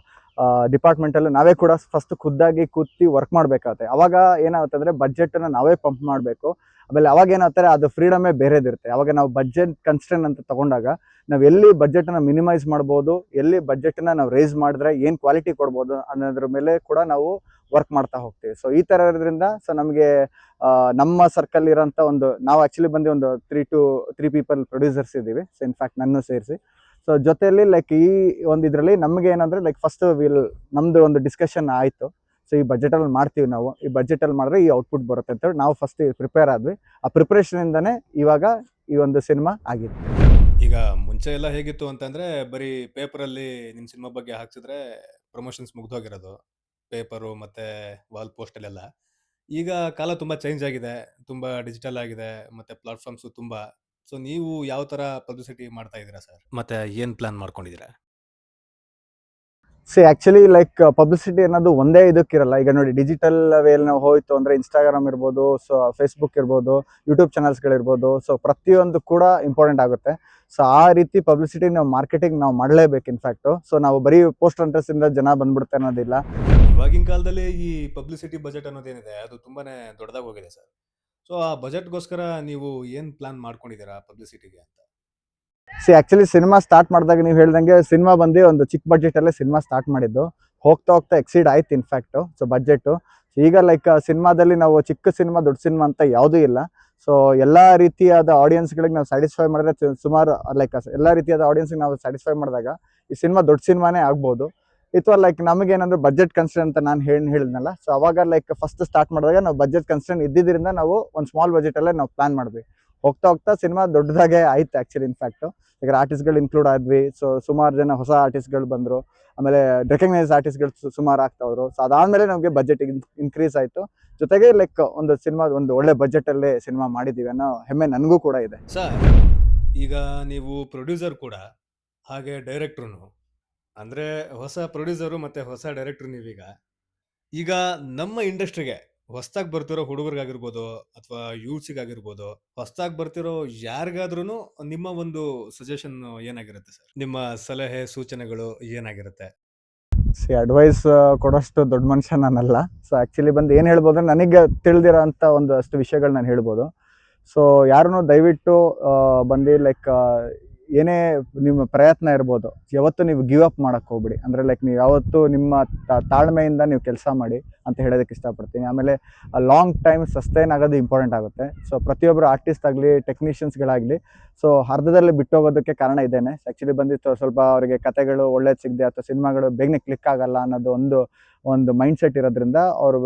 ಡಿಪಾರ್ಟ್ಮೆಂಟಲ್ಲೂ ನಾವೇ ಕೂಡ ಫಸ್ಟ್ ಖುದ್ದಾಗಿ ಕೂತಿ ವರ್ಕ್ ಮಾಡಬೇಕಾಗುತ್ತೆ. ಅವಾಗ ಏನಾಗುತ್ತೆ ಅಂದರೆ ಬಜೆಟನ್ನು ನಾವೇ ಪಂಪ್ ಮಾಡಬೇಕು. ಆಮೇಲೆ ಅವಾಗ ಏನಾಗ್ತಾರೆ, ಅದು ಫ್ರೀಡಮೇ ಬೇರೆದಿರುತ್ತೆ. ಅವಾಗ ನಾವು ಬಜೆಟ್ ಕನ್ಸ್ಟ್ರೇನ್ ಅಂತ ತೊಗೊಂಡಾಗ ನಾವು ಎಲ್ಲಿ ಬಜೆಟನ್ನು ಮಿನಿಮೈಸ್ ಮಾಡ್ಬೋದು, ಎಲ್ಲಿ ಬಜೆಟನ್ನು ನಾವು ರೇಸ್ ಮಾಡಿದ್ರೆ ಏನು ಕ್ವಾಲಿಟಿ ಕೊಡ್ಬೋದು ಅನ್ನೋದ್ರ ಮೇಲೆ ಕೂಡ ನಾವು ವರ್ಕ್ ಮಾಡ್ತಾ ಹೋಗ್ತೀವಿ. ಸೊ ಈ ಥರ ಇರೋದ್ರಿಂದ ಸೊ ನಮಗೆ ನಮ್ಮ ಸರ್ಕಲ್ ಇರೋಂಥ ನಾವು ಆ್ಯಕ್ಚುಲಿ ಬಂದು ಒಂದು 3 ಪೀಪಲ್ ಪ್ರೊಡ್ಯೂಸರ್ಸ್ ಇದ್ದೀವಿ. ಸೊ ಇನ್ಫ್ಯಾಕ್ಟ್ ನನ್ನ ಸೇರಿಸಿ. ಸೊ ಜೊತೆಯಲ್ಲಿ ಲೈಕ್ ಈ ಒಂದು ಇದರಲ್ಲಿ ನಮಗೆ ಏನಂದರೆ ಲೈಕ್ ಫಸ್ಟ್ ನಮ್ಮದು ಒಂದು ಡಿಸ್ಕಷನ್ ಆಯಿತು. ಸೊ ಈ ಬಜೆಟಲ್ಲಿ ಮಾಡ್ತೀವಿ ನಾವು, ಈ ಬಜೆಟಲ್ಲಿ ಮಾಡಿದ್ರೆ ಈ ಔಟ್ಪುಟ್ ಬರುತ್ತೆ ಅಂತೇಳಿ ನಾವು ಫಸ್ಟ್ ಪ್ರಿಪೇರ್ ಆದ್ವಿ. ಆ ಪ್ರಿಪ್ರೇಷನಿಂದನೇ ಇವಾಗ ಈ ಒಂದು ಸಿನಿಮಾ ಆಗಿದೆ. ಈಗ ಮುಂಚೆ ಎಲ್ಲ ಹೇಗಿತ್ತು ಅಂತಂದ್ರೆ ಬರೀ ಪೇಪರಲ್ಲಿ ನಿಮ್ಮ ಸಿನಿಮಾ ಬಗ್ಗೆ ಹಾಕ್ಸಿದ್ರೆ ಪ್ರಮೋಷನ್ಸ್ ಮುಗ್ದೋಗಿರೋದು. ಪೇಪರು ಮತ್ತೆ ವಾಲ್ ಪೋಸ್ಟಲ್ಲೆಲ್ಲ. ಈಗ ಕಾಲ ತುಂಬಾ ಚೇಂಜ್ ಆಗಿದೆ. ತುಂಬಾ ಡಿಜಿಟಲ್ ಆಗಿದೆ. ಮತ್ತೆ ಪ್ಲಾಟ್‌ಫಾರ್ಮ್ಸು ತುಂಬಾ. ಸೊ ನೀವು ಯಾವ ತರ ಪಬ್ಲಿಸಿಟಿ ಮಾಡ್ತಾ ಇದ್ದೀರಾ ಸರ್? ಮತ್ತೆ ಏನ್ ಪ್ಲಾನ್ ಮಾಡ್ಕೊಂಡಿದ್ದೀರಾ? ಆ್ಯಕ್ಚುಲಿ ಲೈಕ್ ಪಬ್ಲಿಸಿಟಿ ಅನ್ನೋದು ಒಂದೇ ಇದಕ್ಕಿರಲ್ಲ. ಈಗ ನೋಡಿ ಡಿಜಿಟಲ್ ವೇಲ್ ನಾವು ಹೋಯ್ತು ಅಂದರೆ ಇನ್ಸ್ಟಾಗ್ರಾಮ್ ಇರ್ಬೋದು, ಸೊ ಫೇಸ್ಬುಕ್ ಇರ್ಬೋದು, ಯೂಟ್ಯೂಬ್ ಚಾನಲ್ಸ್ಗಳಿರ್ಬೋದು, ಸೊ ಪ್ರತಿಯೊಂದು ಕೂಡ ಇಂಪಾರ್ಟೆಂಟ್ ಆಗುತ್ತೆ. ಸೊ ಆ ರೀತಿ ಪಬ್ಲಿಸಿಟಿ ನಾವು ಮಾರ್ಕೆಟಿಂಗ್ ನಾವು ಮಾಡಲೇಬೇಕು ಇನ್ಫ್ಯಾಕ್ಟು. ಸೊ ನಾವು ಬರೀ ಪೋಸ್ಟ್ ಇಂದ ಜನ ಬಂದ್ಬಿಡುತ್ತೆ ಅನ್ನೋದಿಲ್ಲ. ಇವಾಗಿನ ಕಾಲದಲ್ಲಿ ಈ ಪಬ್ಲಿಸಿಟಿ ಬಜೆಟ್ ಅನ್ನೋದೇನಿದೆ ಅದು ತುಂಬಾನೇ ದೊಡ್ಡದಾಗಿ ಹೋಗಿದೆ ಸರ್. ಸೊ ಆ ಬಜೆಟ್‌ಗೋಸ್ಕರ ನೀವು ಏನ್ ಪ್ಲಾನ್ ಮಾಡ್ಕೊಂಡಿದ್ದೀರಾ ಪಬ್ಲಿಸಿಟಿಗೆ ಅಂತ? ಆ್ಯಕ್ಚುಲಿ ಸಿನಿಮಾ ಸ್ಟಾರ್ಟ್ ಮಾಡಿದಾಗ ನೀವು ಹೇಳ್ದಂಗೆ ಸಿನಿಮಾ ಬಂದು ಒಂದು ಚಿಕ್ಕ ಬಜೆಟಲ್ಲೇ ಸಿನಿಮಾ ಸ್ಟಾರ್ಟ್ ಮಾಡಿದ್ದು. ಹೋಗ್ತಾ ಹೋಗ್ತಾ ಎಕ್ಸೀಡ್ ಆಯ್ತು ಇನ್ಫ್ಯಾಕ್ಟು. ಸೊ ಬಜೆಟು ಈಗ ಲೈಕ್ ಸಿನಿಮಾದಲ್ಲಿ ನಾವು ಚಿಕ್ಕ ಸಿನಿಮಾ ದೊಡ್ಡ ಸಿನಿಮಾ ಅಂತ ಯಾವುದೂ ಇಲ್ಲ. ಸೊ ಎಲ್ಲ ರೀತಿಯಾದ ಆಡಿಯನ್ಸ್ಗಳಿಗೆ ನಾವು ಸ್ಯಾಟಿಸ್ಫೈ ಮಾಡಿದ್ರೆ ಸುಮಾರು ಲೈಕ್ ಎಲ್ಲ ರೀತಿಯಾದ ಆಡಿಯನ್ಸ್ಗೆ ನಾವು ಸ್ಯಾಟಿಸ್ಫೈ ಮಾಡಿದಾಗ ಈ ಸಿನಿಮಾ ದೊಡ್ಡ ಸಿನಿಮಾನೇ ಆಗ್ಬೋದು. ಅಥವಾ ಲೈಕ್ ನಮಗೇನಂದ್ರೆ ಬಜೆಟ್ ಕನ್ಸ್ಟ್ರೇನ್ ಅಂತ ನಾನು ಹೇಳಿದ್ನಲ್ಲ. ಸೊ ಅವಾಗ ಲೈಕ್ ಫಸ್ಟ್ ಸ್ಟಾರ್ಟ್ ಮಾಡಿದಾಗ ನಾವು ಬಜೆಟ್ ಕನ್ಸ್ಟ್ರೇನ್ ಇದ್ದಿದ್ದರಿಂದ ನಾವು ಒಂದು ಸ್ಮಾಲ್ ಬಜೆಟಲ್ಲೇ ನಾವು ಪ್ಲಾನ್ ಮಾಡಿದ್ವಿ. ಹೋಗ್ತಾ ಹೋಗ್ತಾ ಸಿನಿಮಾ ದೊಡ್ಡದಾಗೆ ಆಯ್ತು ಆ್ಯಕ್ಚುಲಿ ಇನ್ಫ್ಯಾಕ್ಟು. ಈಗ ಆರ್ಟಿಸ್ಟ್ಗಳು ಇನ್ಕ್ಲೂಡ್ ಆದ್ವಿ. ಸೊ ಸುಮಾರು ಜನ ಹೊಸ ಆರ್ಟಿಸ್ಟ್ಗಳು ಬಂದರು. ಆಮೇಲೆ ರೆಕಗ್ನೈಸ್ ಆರ್ಟಿಸ್ಟ್ಗಳು ಸುಮಾರು ಆಗ್ತಾವ್ರು. ಸೊ ಅದಾದಮೇಲೆ ನಮಗೆ ಬಜೆಟ್ ಇನ್ಕ್ರೀಸ್ ಆಯಿತು. ಜೊತೆಗೆ ಲೈಕ್ ಒಂದು ಸಿನಿಮಾ ಒಂದು ಒಳ್ಳೆ ಬಜೆಟಲ್ಲೇ ಸಿನಿಮಾ ಮಾಡಿದ್ದೀವಿ ಅನ್ನೋ ಹೆಮ್ಮೆ ನನಗೂ ಕೂಡ ಇದೆ. ಸರ್, ಈಗ ನೀವು ಪ್ರೊಡ್ಯೂಸರ್ ಕೂಡ, ಹಾಗೆ ಡೈರೆಕ್ಟ್ರುನು. ಅಂದ್ರೆ ಹೊಸ ಪ್ರೊಡ್ಯೂಸರು ಮತ್ತೆ ಹೊಸ ಡೈರೆಕ್ಟ್ರು ನೀವೀಗ. ಈಗ ನಮ್ಮ ಇಂಡಸ್ಟ್ರಿಗೆ ಹೊಸ್ದಾಗಿ ಬರ್ತಿರೋ ಹುಡುಗರಿಗಾಗಿರ್ಬೋದು ಅಥವಾ ಯೂತ್ಸಿಗಾಗಿರ್ಬೋದು, ಹೊಸ್ದಾಗಿ ಬರ್ತಿರೋ ಯಾರಿಗಾದ್ರೂ ನಿಮ್ಮ ಒಂದು ಸಜೆಷನ್ ಏನಾಗಿರುತ್ತೆ ಸರ್? ನಿಮ್ಮ ಸಲಹೆ ಸೂಚನೆಗಳು ಏನಾಗಿರುತ್ತೆ? ಅಡ್ವೈಸ್ ಕೊಡೋಷ್ಟು ದೊಡ್ಡ ಮನುಷ್ಯ ನಾನಲ್ಲ. ಸೊ ಆ್ಯಕ್ಚುಲಿ ಬಂದು ಏನು ಹೇಳ್ಬೋದು, ನನಗೆ ತಿಳಿದಿರೋ ಅಂಥ ಒಂದಷ್ಟು ವಿಷಯಗಳು ನಾನು ಹೇಳ್ಬೋದು. ಸೊ ಯಾರೂ ದಯವಿಟ್ಟು ಬಂದು ಲೈಕ್ ಏನೇ ನಿಮ್ಮ ಪ್ರಯತ್ನ ಇರ್ಬೋದು, ಯಾವತ್ತೂ ನೀವು ಗಿವ್ ಅಪ್ ಮಾಡೋಕ್ಕೆ ಹೋಗ್ಬಿಡಿ. ಅಂದರೆ ಲೈಕ್ ನೀವು ಯಾವತ್ತೂ ನಿಮ್ಮ ತಾಳ್ಮೆಯಿಂದ ನೀವು ಕೆಲಸ ಮಾಡಿ ಅಂತ ಹೇಳೋದಕ್ಕೆ ಇಷ್ಟಪಡ್ತೀನಿ. ಆಮೇಲೆ ಲಾಂಗ್ ಟೈಮ್ ಸಸ್ಟೈನ್ ಆಗೋದು ಇಂಪಾರ್ಟೆಂಟ್ ಆಗುತ್ತೆ. ಸೊ ಪ್ರತಿಯೊಬ್ಬರು ಆರ್ಟಿಸ್ಟ್ ಆಗಲಿ ಟೆಕ್ನಿಷಿಯನ್ಸ್ಗಳಾಗಲಿ ಸೊ ಅರ್ಧದಲ್ಲಿ ಬಿಟ್ಟೋಗೋದಕ್ಕೆ ಕಾರಣ ಇದೇನೆ. ಆ್ಯಕ್ಚುಲಿ ಬಂದಿತ್ತು ಸ್ವಲ್ಪ ಅವರಿಗೆ ಕತೆಗಳು ಒಳ್ಳೇದು ಸಿಗದೆ ಅಥವಾ ಸಿನಿಮಾಗಳು ಬೇಗನೆ ಕ್ಲಿಕ್ ಆಗಲ್ಲ ಅನ್ನೋದು ಒಂದು ಮೈಂಡ್ಸೆಟ್ ಇರೋದ್ರಿಂದ ಅವರು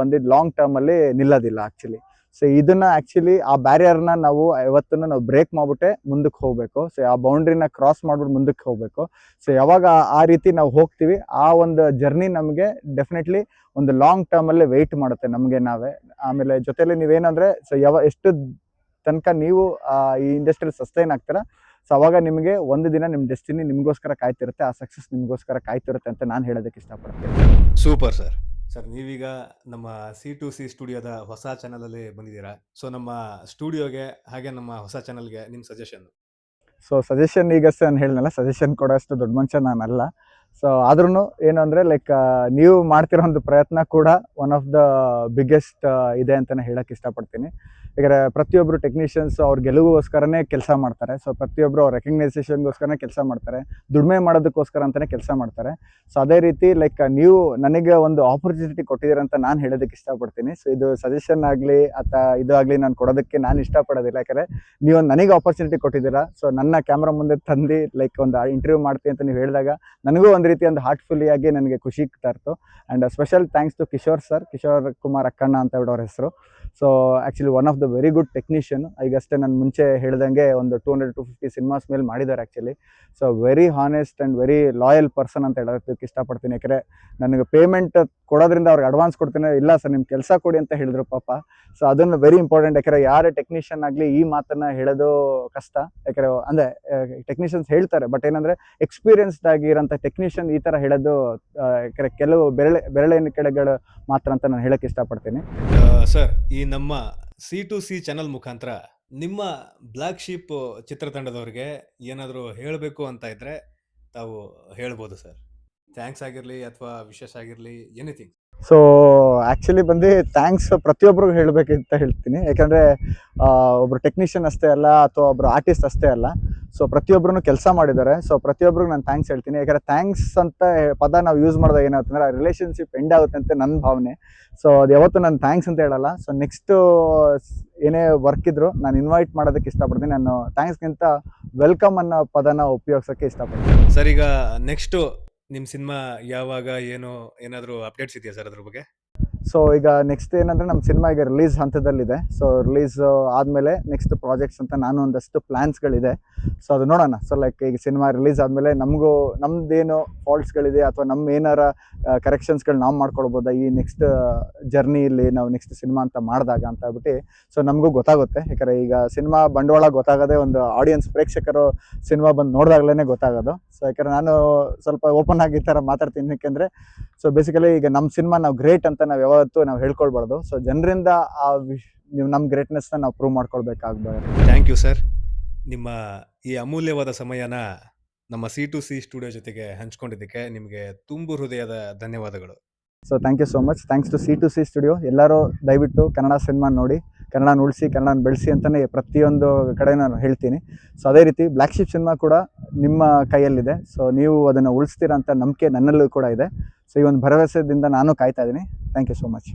ಬಂದಿದ್ದು ಲಾಂಗ್ ಟರ್ಮಲ್ಲಿ ನಿಲ್ಲೋದಿಲ್ಲ ಆ್ಯಕ್ಚುಲಿ. ಸೊ ಇದನ್ನ ಆ್ಯಕ್ಚುಲಿ ಆ ಬ್ಯಾರಿಯರ್ನ ನಾವು ಯಾವತ್ತೂ ನಾವು ಬ್ರೇಕ್ ಮಾಡಿಬಿಟ್ಟೆ ಮುಂದಕ್ಕೆ ಹೋಗಬೇಕು. ಸೊ ಆ ಬೌಂಡ್ರಿನ ಕ್ರಾಸ್ ಮಾಡ್ಬಿಟ್ಟು ಮುಂದಕ್ಕೆ ಹೋಗಬೇಕು. ಸೊ ಯಾವಾಗ ಆ ರೀತಿ ನಾವು ಹೋಗ್ತೀವಿ, ಆ ಒಂದು ಜರ್ನಿ ನಮಗೆ ಡೆಫಿನೆಟ್ಲಿ ಒಂದು ಲಾಂಗ್ ಟರ್ಮಲ್ಲಿ ವೆಯ್ಟ್ ಮಾಡುತ್ತೆ ನಮಗೆ ನಾವೇ. ಆಮೇಲೆ ಜೊತೆಲಿ ನೀವೇನಂದರೆ ಸೊ ಎಷ್ಟು ತನಕ ನೀವು ಈ ಇಂಡಸ್ಟ್ರಿಯಲ್ಲಿ ಸಸ್ಟೈನ್ ಆಗ್ತೀರಾ, ಸೊ ಅವಾಗ ನಿಮಗೆ ಒಂದು ದಿನ ನಿಮ್ಮ ಡೆಸ್ಟಿನಿ ನಿಮಗೋಸ್ಕರ ಕಾಯ್ತಿರುತ್ತೆ, ಆ ಸಕ್ಸಸ್ ನಿಮಗೋಸ್ಕರ ಕಾಯ್ತಿರುತ್ತೆ ಅಂತ ನಾನು ಹೇಳೋದಕ್ಕೆ ಇಷ್ಟಪಡ್ತೀನಿ. Super sir. ಸರ್ ನೀವೀಗ ನಮ್ಮ C2C ಸ್ಟುಡಿಯೋದ ಹೊಸ ಚಾನಲಲ್ಲಿ ಬಂದಿದ್ದೀರಾ. ಸೊ ನಮ್ಮ ಸ್ಟುಡಿಯೋಗೆ ಹಾಗೆ ನಮ್ಮ ಹೊಸ ಚಾನಲ್ಗೆ ನಿಮ್ಮ ಸಜೆಷನ್? ಸೊ ಸಜೆಷನ್ ಈಗಷ್ಟೇ ನಾನು ಹೇಳಿದ್ನಲ್ಲ, ಸಜೆಷನ್ ಕೊಡೋಷ್ಟು ದೊಡ್ಡ ಮನುಷ್ಯ ನಾನಲ್ಲ. ಸೊ ಆದ್ರೂ ಏನು ಅಂದರೆ ಲೈಕ್ ನೀವು ಮಾಡ್ತಿರೋ ಒಂದು ಪ್ರಯತ್ನ ಕೂಡ ಒನ್ ಆಫ್ ದ ಬಿಗ್ಗೆಸ್ಟ್ ಇದೆ ಅಂತಲೇ ಹೇಳೋಕ್ಕೆ ಇಷ್ಟಪಡ್ತೀನಿ. ಯಾಕಂದರೆ ಪ್ರತಿಯೊಬ್ಬರು ಟೆಕ್ನಿಷಿಯನ್ಸ್ ಅವ್ರ ಗೆಲುವಿಗೋಸ್ಕರನೇ ಕೆಲಸ ಮಾಡ್ತಾರೆ. ಸೊ ಪ್ರತಿಯೊಬ್ಬರು ಅವ್ರ ರೆಕಗ್ನೈಸೇಷನ್ಗೋಸ್ಕರನೇ ಕೆಲಸ ಮಾಡ್ತಾರೆ, ದುಡಿಮೆ ಮಾಡೋದಕ್ಕೋಸ್ಕರ ಅಂತಲೇ ಕೆಲಸ ಮಾಡ್ತಾರೆ. ಸೊ ಅದೇ ರೀತಿ ಲೈಕ್ ನೀವು ನನಗೆ ಒಂದು ಆಪರ್ಚುನಿಟಿ ಕೊಟ್ಟಿದ್ದೀರ ಅಂತ ನಾನು ಹೇಳೋದಕ್ಕೆ ಇಷ್ಟಪಡ್ತೀನಿ. ಸೊ ಇದು ಸಜೆಷನ್ ಆಗಲಿ ಅಥವಾ ಇದು ಆಗಲಿ ನಾನು ಕೊಡೋದಕ್ಕೆ ನಾನು ಇಷ್ಟಪಡೋದಿಲ್ಲ. ಯಾಕಂದರೆ ನೀವು ನನಗೆ ಆಪರ್ಚುನಿಟಿ ಕೊಟ್ಟಿದ್ದೀರಾ. ಸೊ ನನ್ನ ಕ್ಯಾಮ್ರಾ ಮುಂದೆ ತಂದು ಲೈಕ್ ಒಂದು ಇಂಟರ್ವ್ಯೂ ಮಾಡ್ತೀನಿ ಅಂತ ನೀವು ಹೇಳಿದಾಗ ನನಗೂ ಒಂದು ರೀತಿ ಒಂದು ಹಾರ್ಟ್ಫುಲ್ಲಿಯಾಗಿ ನನಗೆ ಖುಷಿ ತರ್ತು. And special thanks to Kishore sir, Kishore Kumar Akkanna ಅಂತ ಹೇಳೋ ಅವ್ರ ಹೆಸರು. So actually one of the very good technician. ಈಗಷ್ಟೇ ನಾನು ಮುಂಚೆ ಹೇಳ್ದಂಗೆ ಒಂದು 200-250 ಸಿನಿಮಾಸ್ ಮೇಲೆ ಮಾಡಿದ್ದಾರೆ actually. So very honest and very loyal person ಅಂತ ಹೇಳೋದಕ್ಕೆ ಇಷ್ಟಪಡ್ತೀನಿ. ಯಾಕಂದರೆ ನನಗೆ ಪೇಮೆಂಟ್ ಕೊಡೋದ್ರಿಂದ ಅವ್ರಿಗೆ ಅಡ್ವಾನ್ಸ್ ಕೊಡ್ತೀನಿ, ಇಲ್ಲ ಸರ್ ನಿಮ್ಮ ಕೆಲಸ ಕೊಡಿ ಅಂತ ಹೇಳಿದ್ರು ಪಾಪ. ಸೊ ಅದನ್ನು ವೆರಿ ಇಂಪಾರ್ಟೆಂಟ್. ಯಾಕಂದರೆ ಯಾರೇ ಟೆಕ್ನಿಷಿಯನ್ ಆಗಲಿ ಈ ಮಾತನ್ನು ಹೇಳೋದು ಕಷ್ಟ. ಯಾಕಂದರೆ ಅಂದರೆ ಟೆಕ್ನಿಷಿಯನ್ಸ್ ಹೇಳ್ತಾರೆ, ಬಟ್ ಏನಂದರೆ ಎಕ್ಸ್ಪೀರಿಯನ್ಸ್ಡ್ ಆಗಿರೋಂಥ ಟೆಕ್ನಿಷಿಯನ್ ಈ ಥರ ಹೇಳೋದು ಯಾಕಂದರೆ ಕೆಲವು ಬೆರಳಿನ ಕೆಳಗಳು ಮಾತ್ರ ಅಂತ ನಾನು ಹೇಳೋಕ್ಕೆ ಇಷ್ಟಪಡ್ತೀನಿ. ಸರ್ ಈ ನಮ್ಮ C2C ಚಾನಲ್ ಮುಖಾಂತರ ನಿಮ್ಮ ಬ್ಲ್ಯಾಕ್ ಶೀಪ್ ಚಿತ್ರತಂಡದವ್ರಿಗೆ ಏನಾದರೂ ಹೇಳಬೇಕು ಅಂತ ಇದ್ದರೆ ತಾವು ಹೇಳ್ಬೋದು ಸರ್. ಥ್ಯಾಂಕ್ಸ್ ಆಗಿರಲಿ ಅಥವಾ ವಿಶೇಷ ಆಗಿರಲಿ, ಎನಿಥಿಂಗ್. ಸೊ ಆ್ಯಕ್ಚುಲಿ ಬಂದು ಥ್ಯಾಂಕ್ಸ್ ಪ್ರತಿಯೊಬ್ಬರಿಗೂ ಹೇಳಬೇಕಂತ ಹೇಳ್ತೀನಿ. ಯಾಕಂದರೆ ಒಬ್ಬರು ಟೆಕ್ನಿಷಿಯನ್ ಅಷ್ಟೇ ಅಲ್ಲ ಅಥವಾ ಒಬ್ಬರು ಆರ್ಟಿಸ್ಟ್ ಅಷ್ಟೇ ಅಲ್ಲ, ಸೊ ಪ್ರತಿಯೊಬ್ಬರೂ ಕೆಲಸ ಮಾಡಿದ್ದಾರೆ. ಸೊ ಪ್ರತಿಯೊಬ್ಬರಿಗೂ ನಾನು ಥ್ಯಾಂಕ್ಸ್ ಹೇಳ್ತೀನಿ. ಯಾಕಂದರೆ ಥ್ಯಾಂಕ್ಸ್ ಅಂತ ಪದ ನಾವು ಯೂಸ್ ಮಾಡಿದಾಗ ಏನಾಗುತ್ತೆ ಆ ರಿಲೇಷನ್ಶಿಪ್ ಎಂಡ್ ಆಗುತ್ತೆ ಅಂತ ನನ್ನ ಭಾವನೆ. ಸೊ ಅದು ಯಾವತ್ತೂ ನಾನು ಥ್ಯಾಂಕ್ಸ್ ಅಂತ ಹೇಳಲ್ಲ. ಸೊ ನೆಕ್ಸ್ಟು ಏನೇ ವರ್ಕ್ ಇದ್ದರೂ ನಾನು ಇನ್ವೈಟ್ ಮಾಡೋದಕ್ಕೆ ಇಷ್ಟಪಡ್ತೀನಿ. ನಾನು ಥ್ಯಾಂಕ್ಸ್ಗಿಂತ ವೆಲ್ಕಮ್ ಅನ್ನೋ ಪದನ ಉಪಯೋಗಿಸೋಕ್ಕೆ ಇಷ್ಟಪಡ್ತೀನಿ. ಸರ್ ಈಗ ನೆಕ್ಸ್ಟು ನಿಮ್ಮ ಸಿನಿಮಾ ಯಾವಾಗ ಏನಾದರೂ ಅಪ್ಡೇಟ್ಸ್ ಇದೆಯಾ ಸರ್ ಅದ್ರ ಬಗ್ಗೆ? ಸೊ ಈಗ ನೆಕ್ಸ್ಟ್ ಏನಂದರೆ ನಮ್ಮ ಸಿನಿಮಾ ಈಗ ರಿಲೀಸ್ ಹಂತದಲ್ಲಿದೆ. ಸೊ ರಿಲೀಸ್ ಆದಮೇಲೆ ನೆಕ್ಸ್ಟ್ ಪ್ರಾಜೆಕ್ಟ್ಸ್ ಅಂತ ನಾನು ಒಂದಷ್ಟು ಪ್ಲ್ಯಾನ್ಸ್ಗಳಿದೆ. ಸೊ ಅದು ನೋಡೋಣ. ಸೊ ಲೈಕ್ ಈಗ ಸಿನಿಮಾ ರಿಲೀಸ್ ಆದಮೇಲೆ ನಮ್ಮದೇನು ಫಾಲ್ಟ್ಸ್ಗಳಿದೆ ಅಥವಾ ನಮ್ಮ ಏನಾರ ಕರೆಕ್ಷನ್ಸ್ಗಳು ನಾವು ಮಾಡ್ಕೊಳ್ಬೋದಾ ಈ ನೆಕ್ಸ್ಟ್ ಜರ್ನಿಯಲ್ಲಿ ನಾವು ನೆಕ್ಸ್ಟ್ ಸಿನಿಮಾ ಅಂತ ಮಾಡಿದಾಗ ಅಂತ ಹೇಳ್ಬಿಟ್ಟು ಸೊ ನಮಗೂ ಗೊತ್ತಾಗುತ್ತೆ. ಯಾಕಂದರೆ ಈಗ ಸಿನಿಮಾ ಬಂಡವಾಳ ಗೊತ್ತಾಗೋದೇ ಒಂದು ಆಡಿಯನ್ಸ್ ಪ್ರೇಕ್ಷಕರು ಸಿನಿಮಾ ಬಂದು ನೋಡಿದಾಗಲೇ ಗೊತ್ತಾಗೋದು. ಸೊ ಯಾಕಂದರೆ ನಾನು ಸ್ವಲ್ಪ ಓಪನ್ ಆಗಿ ಈ ಥರ ಮಾತಾಡ್ತೀನಿ. ಯಾಕೆಂದರೆ ಸೊ ಬೇಸಿಕಲಿ ಈಗ ನಮ್ಮ ಸಿನಿಮಾ ನಾವು ಗ್ರೇಟ್ ಅಂತ ನಾವು ಯಾವತ್ತೂ ನಾವು ಹೇಳ್ಕೊಳ್ಬಾರ್ದು. ಸೊ ಜನರಿಂದ ನಮ್ಮ ಗ್ರೇಟ್ನೆಸ್ನ ನಾವು ಪ್ರೂವ್ ಮಾಡ್ಕೊಳ್ಬೇಕಾಗ್ಬೋದು. Thank you sir. ನಿಮ್ಮ ಈ ಅಮೂಲ್ಯವಾದ ಸಮಯನ ನಮ್ಮ C2C ಸ್ಟುಡಿಯೋ ಜೊತೆಗೆ ಹಂಚ್ಕೊಂಡಿದ್ದಕ್ಕೆ ನಿಮಗೆ ತುಂಬು ಹೃದಯದ ಧನ್ಯವಾದಗಳು. So thank you so much. Thanks to C2C studio. ಎಲ್ಲರೂ ದಯವಿಟ್ಟು ಕನ್ನಡ ಸಿನಿಮಾ ನೋಡಿ, ಕನ್ನಡನ ಉಳಿಸಿ, ಕನ್ನಡನ ಬೆಳೆಸಿ ಅಂತಲೇ ಪ್ರತಿಯೊಂದು ಕಡೆ ನಾನು ಹೇಳ್ತೀನಿ. ಸೊ ಅದೇ ರೀತಿ ಬ್ಲ್ಯಾಕ್ ಶೀಪ್ ಸಿನಿಮಾ ಕೂಡ ನಿಮ್ಮ ಕೈಯಲ್ಲಿದೆ. ಸೊ ನೀವು ಅದನ್ನು ಉಳಿಸ್ತೀರಾ ಅಂತ ನಂಬಿಕೆ ನನ್ನಲ್ಲೂ ಕೂಡ ಇದೆ. ಸೊ ಈ ಒಂದು ಭರವಸೆಯಿಂದ ನಾನು ಕಾಯ್ತಾ ಇದ್ದೀನಿ. Thank you so much.